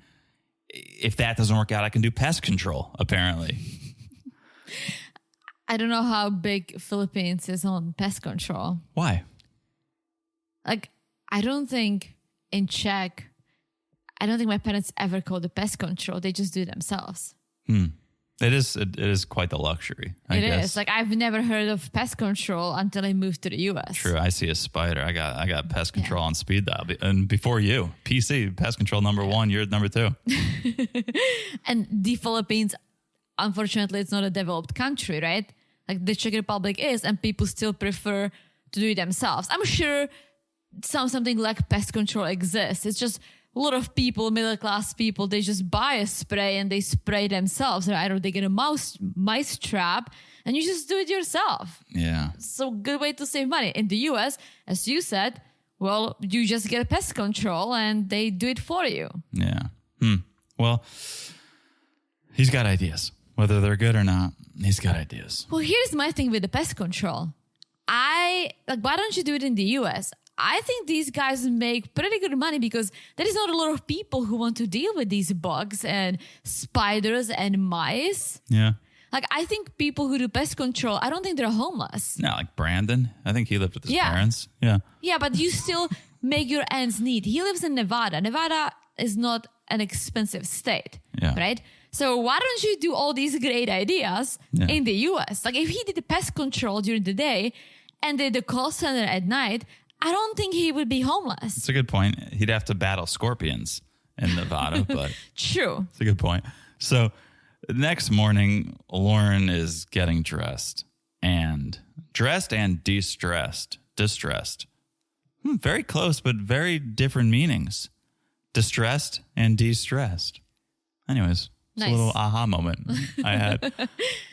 If that doesn't work out, I can do pest control, apparently. I don't know how big Philippines is on pest control. Why? Like, I don't think my parents ever called the pest control. They just do it themselves. It is quite the luxury, I guess. It is. Like, I've never heard of pest control until I moved to the US. True. I see a spider. I got pest control on speed dial. And before you, PC, pest control number 1, you're number 2. And the Philippines, unfortunately, it's not a developed country, right? Like the Czech Republic is, and people still prefer to do it themselves. I'm sure something like pest control exists. It's just a lot of people, middle-class people, they just buy a spray and they spray themselves. Or they get a mice trap and you just do it yourself. Yeah. So good way to save money. In the US, as you said, well, you just get a pest control and they do it for you. Yeah. Well, he's got ideas. Whether they're good or not, he's got ideas. Well, here's my thing with the pest control. Why don't you do it in the US? I think these guys make pretty good money because there is not a lot of people who want to deal with these bugs and spiders and mice. Yeah. Like, I think people who do pest control, I don't think they're homeless. No, like Brandon. I think he lived with his parents. Yeah. Yeah, but you still make your ends meet. He lives in Nevada. Nevada is not an expensive state, right? So why don't you do all these great ideas in the US? Like, if he did the pest control during the day and did the call center at night, I don't think he would be homeless. It's a good point. He'd have to battle scorpions in Nevada, but true. It's a good point. So next morning, Loren is getting dressed and distressed. Very close, but very different meanings. Distressed and de-stressed. Anyways, it's a little aha moment I had.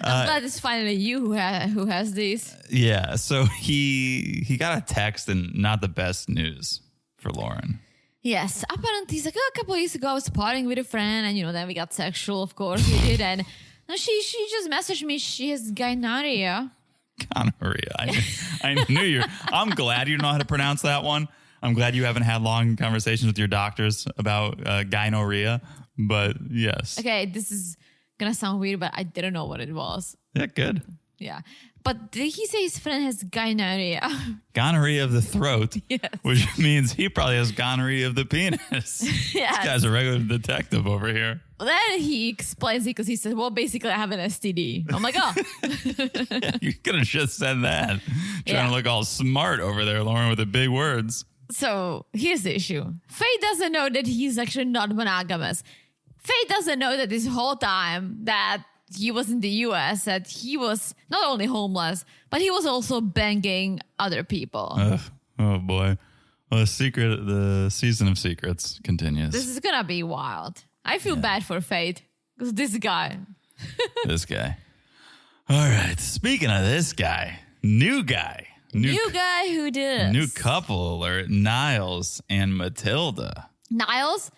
I'm glad it's finally you who has these. Yeah, so he got a text and not the best news for Loren. Yes, apparently he's like, a couple of years ago I was partying with a friend and then we got sexual, of course we did, and she just messaged me she has gonorrhea. Gonorrhea. I knew you. I'm glad you know how to pronounce that one. I'm glad you haven't had long conversations with your doctors about gonorrhea, but yes. Okay, this is going to sound weird, but I didn't know what it was. Yeah, good. Yeah. But did he say his friend has gonorrhea? Gonorrhea of the throat, Yes. which means he probably has gonorrhea of the penis. Yes. This guy's a regular detective over here. Then he explains it because he said, well, basically, I have an STD. I'm like, oh. You could have just said that. Trying Yeah. to look all smart over there, Loren, with the big words. So here's the issue. Faye doesn't know that he's actually not monogamous. Faye doesn't know that this whole time that he was in the US, that he was not only homeless, but he was also banging other people. Oh, boy. Well, the season of secrets continues. This is going to be wild. I feel bad for Faye because this guy. This guy. All right. Speaking of this guy, new guy. New guy who did this. New couple alert, Niles and Matilda. Niles,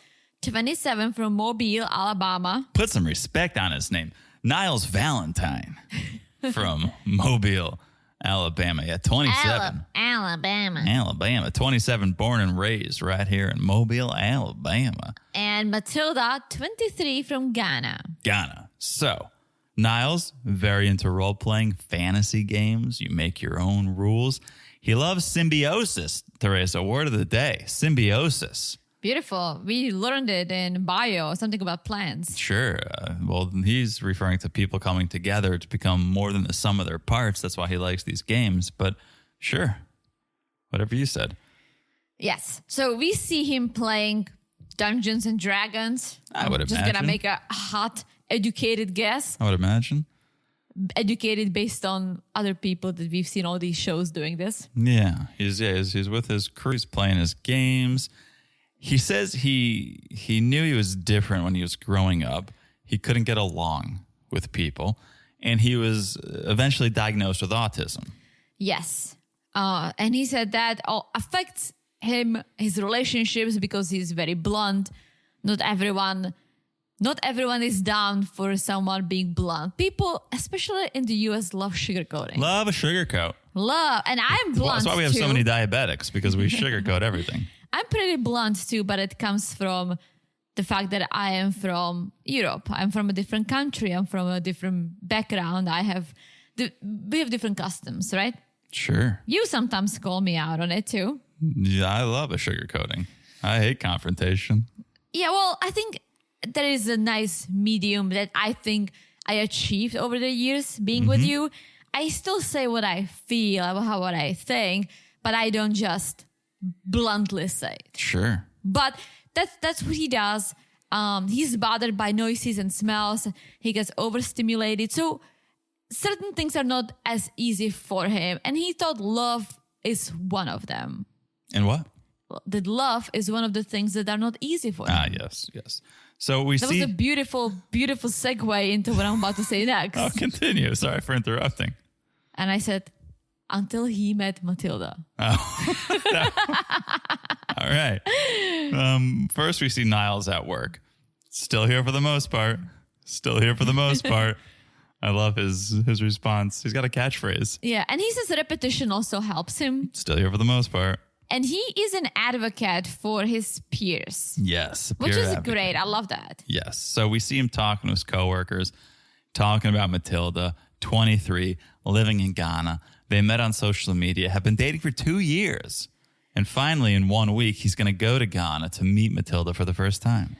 27 from Mobile, Alabama. Put some respect on his name. Niles Valentine from Mobile, Alabama. Yeah, 27. Alabama. 27, born and raised right here in Mobile, Alabama. And Matilda, 23 from Ghana. Ghana. So, Niles, very into role-playing fantasy games. You make your own rules. He loves symbiosis, Teresa. Word of the day, symbiosis. Beautiful. We learned it in bio, something about plants. Sure. Well, he's referring to people coming together to become more than the sum of their parts. That's why he likes these games. But sure, whatever you said. Yes. So we see him playing Dungeons and Dragons. I would I'm just imagine. going to make a hot, educated guess. I would imagine. Educated based on other people that we've seen all these shows doing this. Yeah. He's with his crew. He's playing his games. He says he knew he was different when he was growing up. He couldn't get along with people. And he was eventually diagnosed with autism. Yes. And he said that affects him, his relationships, because he's very blunt. Not everyone is down for someone being blunt. People, especially in the US, love sugarcoating. Love a sugarcoat. And I'm blunt. That's why we have too. so many diabetics, because we sugarcoat everything. I'm pretty blunt too, but it comes from the fact that I am from Europe. I'm from a different country. I'm from a different background. We have different customs, right? Sure. You sometimes call me out on it too. Yeah, I love a sugarcoating. I hate confrontation. Yeah, well, I think there is a nice medium that I think I achieved over the years being with you. I still say what I feel, what I think, but I don't just bluntly say it. Sure. But that's what he does. He's bothered by noises and smells. He gets overstimulated. So certain things are not as easy for him. And he thought love is one of them. And what? That love is one of the things that are not easy for him. Yes. So we That see... was a beautiful, beautiful segue into what I'm about to say next. Oh, continue. Sorry for interrupting. And I said, until he met Matilda. Oh. All right. First, we see Niles at work. Still here for the most part. I love his response. He's got a catchphrase. Yeah, and he says repetition also helps him. Still here for the most part. And he is an advocate for his peers. Yes. a Which peer is advocate. great. I love that. Yes. So we see him talking to his coworkers, talking about Matilda, 23, living in Ghana. They met on social media, have been dating for 2 years. And finally, in 1 week, he's going to go to Ghana to meet Matilda for the first time.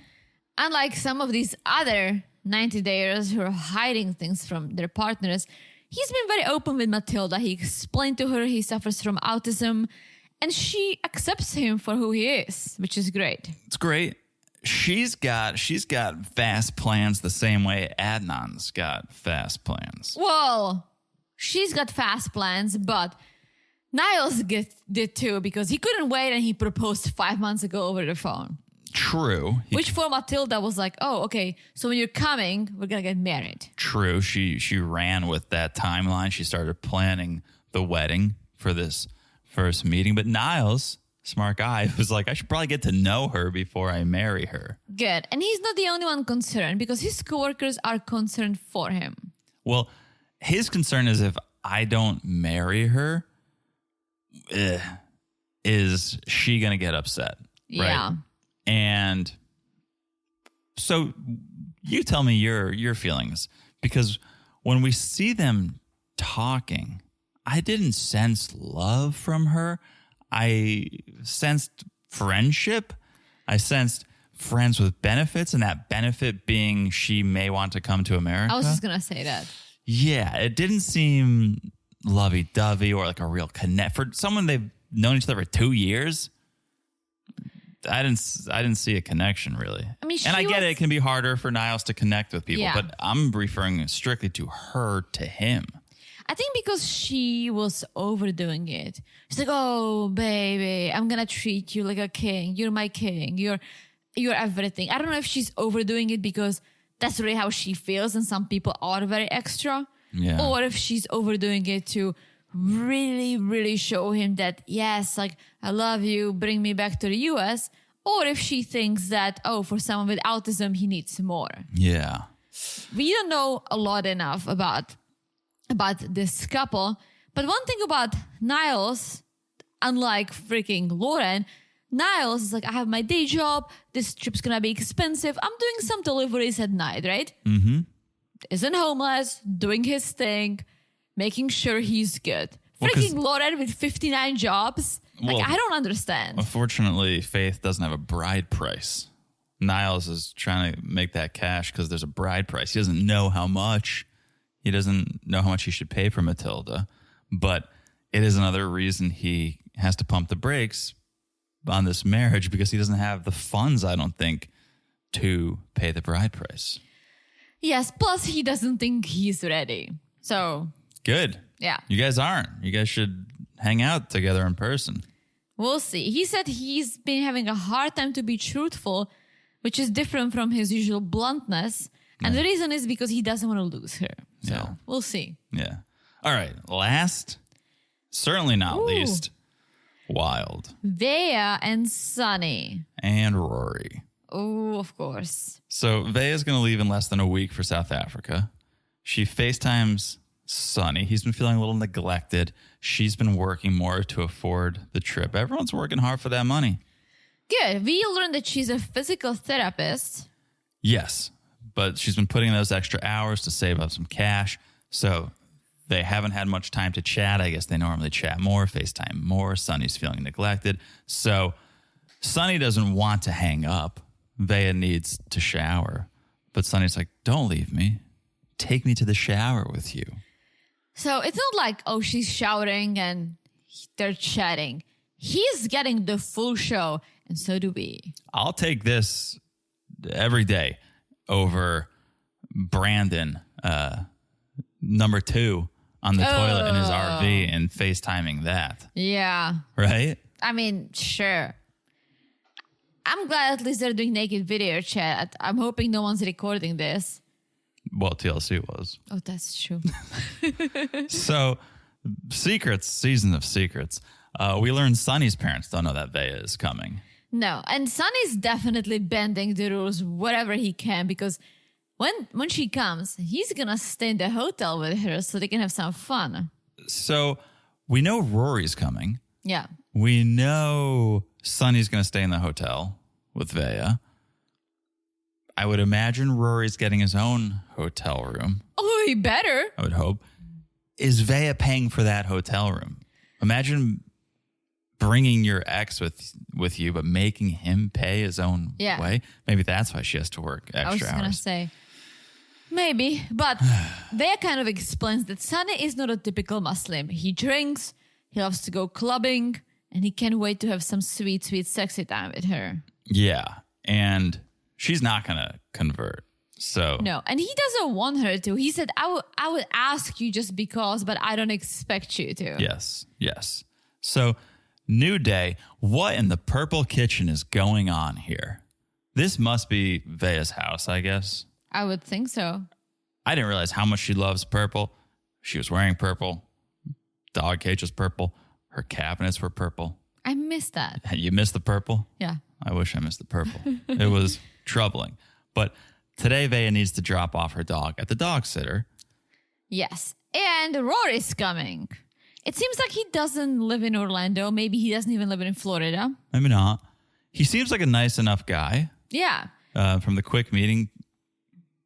Unlike some of these other 90-dayers who are hiding things from their partners, he's been very open with Matilda. He explained to her he suffers from autism, and she accepts him for who he is, which is great. It's great. She's got fast plans the same way Adnan's got fast plans. Well, she's got fast plans, but Niles did too, because he couldn't wait and he proposed 5 months ago over the phone. True. Which for Matilda was like, oh, okay, so when you're coming, we're going to get married. True. She ran with that timeline. She started planning the wedding for this first meeting. But Niles, smart guy, was like, I should probably get to know her before I marry her. Good. And he's not the only one concerned, because his coworkers are concerned for him. Well, his concern is if I don't marry her, is she going to get upset? Right? Yeah. And so you tell me your feelings, because when we see them talking, I didn't sense love from her. I sensed friendship. I sensed friends with benefits, and that benefit being she may want to come to America. I was just going to say that. Yeah, it didn't seem lovey-dovey or like a real connect. For someone they've known each other for 2 years, I didn't see a connection really. I mean, and I get it can be harder for Niles to connect with people, Yeah. but I'm referring strictly to her to him. I think because she was overdoing it. She's like, oh, baby, I'm going to treat you like a king. You're my king. You're everything. I don't know if she's overdoing it because that's really how she feels and some people are very extra. Yeah. Or if she's overdoing it to really, really show him that, yes, like, I love you, bring me back to the US. Or if she thinks that, oh, for someone with autism, he needs more. Yeah. We don't know a lot enough about this couple. But one thing about Niles, unlike freaking Loren, Niles is like, I have my day job. This trip's going to be expensive. I'm doing some deliveries at night, right? Mm-hmm. Isn't homeless, doing his thing, making sure he's good. Freaking Loren with 59 jobs. Like, I don't understand. Unfortunately, Faith doesn't have a bride price. Niles is trying to make that cash because there's a bride price. He doesn't know how much. He doesn't know how much he should pay for Matilda. But it is another reason he has to pump the brakes on this marriage because he doesn't have the funds, I don't think, to pay the bride price. Yes, plus he doesn't think he's ready. So, good. Yeah. You guys aren't. You guys should hang out together in person. We'll see. He said he's been having a hard time to be truthful, which is different from his usual bluntness. And the reason is because he doesn't want to lose her. So we'll see. Yeah. All right. Last, certainly not least, Wild. Veah and Sunny. And Rory. Oh, of course. So Veah's going to leave in less than a week for South Africa. She FaceTimes Sunny. He's been feeling a little neglected. She's been working more to afford the trip. Everyone's working hard for that money. Good. We learned that she's a physical therapist. Yes, but she's been putting in those extra hours to save up some cash. So they haven't had much time to chat. I guess they normally chat more, FaceTime more. Sunny's feeling neglected. So Sunny doesn't want to hang up. Veah needs to shower. But Sunny's like, don't leave me. Take me to the shower with you. So it's not like, oh, she's shouting and they're chatting. He's getting the full show, and so do we. I'll take this every day over Brandon, number 2, on the toilet in his RV and FaceTiming that. Yeah. Right? I mean, sure. I'm glad at least they're doing naked video chat. I'm hoping no one's recording this. Well, TLC was. Oh, that's true. So, secrets, season of secrets. We learned Sunny's parents don't know that Veah is coming. No, and Sunny's definitely bending the rules wherever he can because when she comes, he's going to stay in the hotel with her so they can have some fun. So, we know Rory's coming. Yeah. We know Sunny's going to stay in the hotel with Veah. I would imagine Rory's getting his own hotel room. Oh, he better. I would hope. Is Veah paying for that hotel room? Imagine bringing your ex with you, but making him pay his own way. Maybe that's why she has to work extra hours. I was just going to say, maybe. But Veah kind of explains that Sunny is not a typical Muslim. He drinks, he loves to go clubbing, and he can't wait to have some sweet, sweet sexy time with her. Yeah. And she's not going to convert. So no, and he doesn't want her to. He said, I would ask you just because, but I don't expect you to. Yes. So, new day. What in the purple kitchen is going on here? This must be Veah's house, I guess. I would think so. I didn't realize how much she loves purple. She was wearing purple. Dog cage was purple. Her cabinets were purple. I missed that. You missed the purple? Yeah. I wish I missed the purple. It was troubling. But today, Veah needs to drop off her dog at the dog sitter. Yes. And Rory's coming. It seems like he doesn't live in Orlando. Maybe he doesn't even live in Florida. Maybe not. He seems like a nice enough guy. Yeah. From the quick meeting,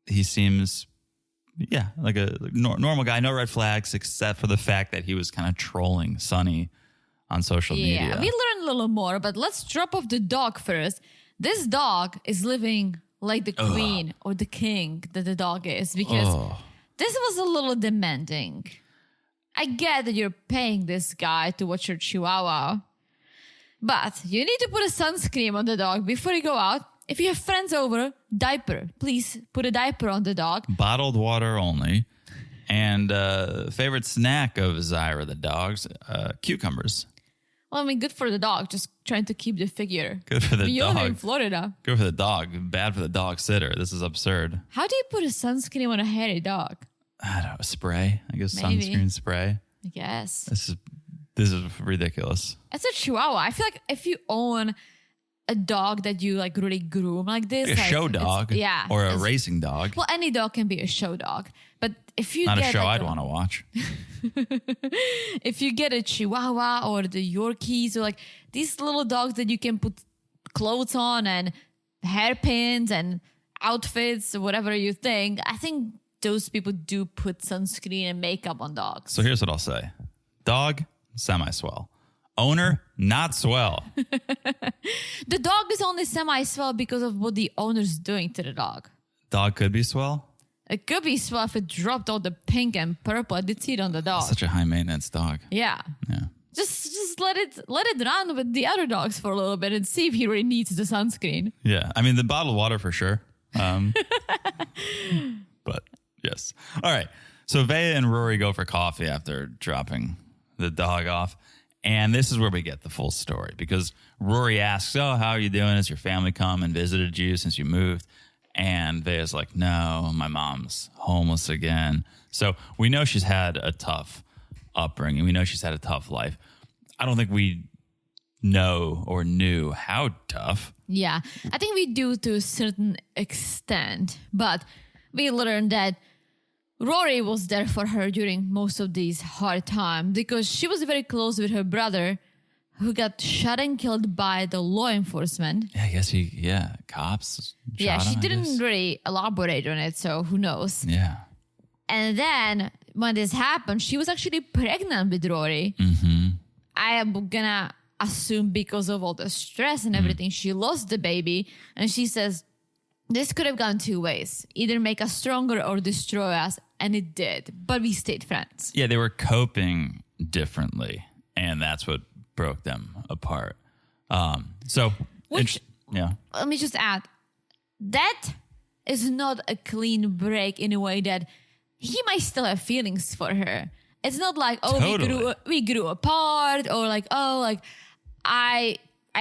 he seems Yeah, like a normal guy, no red flags, except for the fact that he was kind of trolling Sunny on social media. Yeah, we learned a little more, but let's drop off the dog first. This dog is living like the queen or the king that the dog is, because this was a little demanding. I get that you're paying this guy to watch your chihuahua, but you need to put a sunscreen on the dog before you go out. If you have friends over, diaper. Please put a diaper on the dog. Bottled water only. And favorite snack of Zyra the dog's, cucumbers. Well, I mean, good for the dog. Just trying to keep the figure. Good for the You dog. live in Florida. Good for the dog. Bad for the dog sitter. This is absurd. How do you put a sunscreen on a hairy dog? I don't know. Spray. I guess Maybe. sunscreen spray. I guess. This is ridiculous. It's a chihuahua. I feel like if you own a dog that you like really groom like this. Like a show it's- dog. Yeah. Or a it's- racing dog. Well, any dog can be a show dog. But if you Not get a show like I'd want to watch. if you get a chihuahua or the Yorkies or like these little dogs that you can put clothes on and hairpins and outfits or whatever you think, I think those people do put sunscreen and makeup on dogs. So here's what I'll say. Dog, semi-swell. Owner, not swell. The dog is only semi-swell because of what the owner's doing to the dog. Dog could be swell. It could be swell if it dropped all the pink and purple. I did see it on the dog. Such a high maintenance dog. Yeah. Yeah. Just let it run with the other dogs for a little bit and see if he really needs the sunscreen. Yeah. I mean, the bottled water for sure. But yes. All right. So Veah and Rory go for coffee after dropping the dog off. And this is where we get the full story, because Rory asks, "Oh, how are you doing? Has your family come and visited you since you moved?" And Veah's like, "No, my mom's homeless again." So we know she's had a tough upbringing. We know she's had a tough life. I don't think we know or knew how tough. Yeah, I think we do to a certain extent, but we learned that Rory was there for her during most of these hard times because she was very close with her brother who got shot and killed by the law enforcement. Yeah, I guess cops. Yeah, shot she him, I didn't guess. really elaborate on it, so who knows? Yeah. And then when this happened, she was actually pregnant with Rory. Mm-hmm. I am gonna assume because of all the stress and everything, she lost the baby. And she says, this could have gone two ways. Either make us stronger or destroy us. And it did. But we stayed friends. Yeah, they were coping differently, and that's what broke them apart. Yeah. Let me just add, that is not a clean break in a way that he might still have feelings for her. It's not like, oh, Totally. we grew apart, or like, oh, like I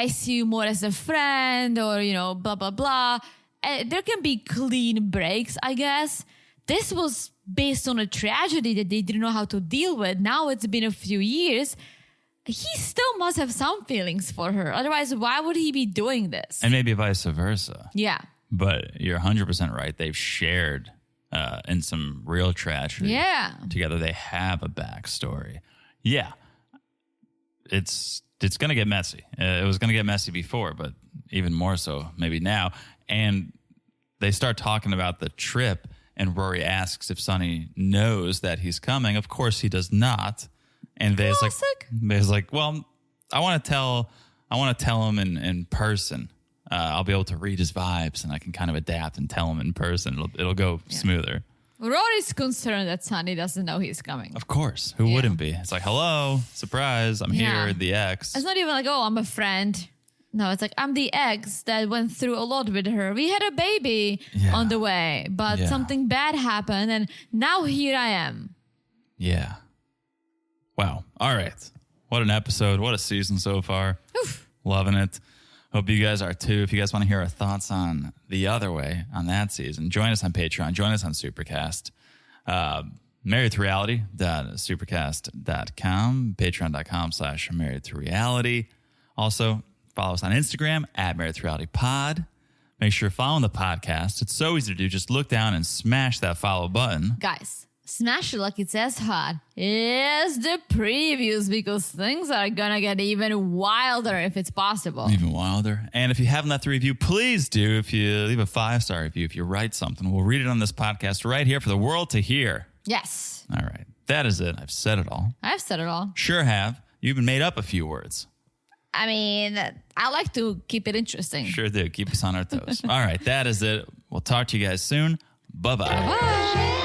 see you more as a friend, or, you know, blah, blah, blah. There can be clean breaks, I guess. This was based on a tragedy that they didn't know how to deal with. Now it's been a few years. He still must have some feelings for her. Otherwise, why would he be doing this? And maybe vice versa. Yeah. But you're 100% right. They've shared in some real tragedy Yeah. together. They have a backstory. Yeah. It's going to get messy. It was going to get messy before, but even more so maybe now. And they start talking about the trip, and Rory asks if Sonny knows that he's coming. Of course he does not. And Veah's like, well, I want to tell him in person. I'll be able to read his vibes, and I can kind of adapt and tell him in person. It'll go smoother. Rory's concerned that Sonny doesn't know he's coming. Of course. Who wouldn't be? It's like, hello, surprise, I'm Yeah. here, the ex. It's not even like, oh, I'm a friend. No, it's like, I'm the ex that went through a lot with her. We had a baby on the way, but something bad happened, and now here I am. Yeah. Wow. All right. What an episode. What a season so far. Oof. Loving it. Hope you guys are too. If you guys want to hear our thoughts on The Other Way on that season, join us on Patreon. Join us on Supercast. Married to Reality.supercast.com. Patreon.com/Married to Reality. Also, follow us on Instagram @Married to Reality Pod. Make sure you're following the podcast. It's so easy to do. Just look down and smash that follow button. Guys, smash it like it's as hot as the previews, because things are gonna get even wilder if it's possible. Even wilder. And if you haven't left a review, please do. If you leave a 5-star review, if you write something, we'll read it on this podcast right here for the world to hear. Yes. All right. That is it. I've said it all. I've said it all. Sure have. You even made up a few words. I mean, I like to keep it interesting. Sure do. Keep us on our toes. All right. That is it. We'll talk to you guys soon. Bye-bye. Bye.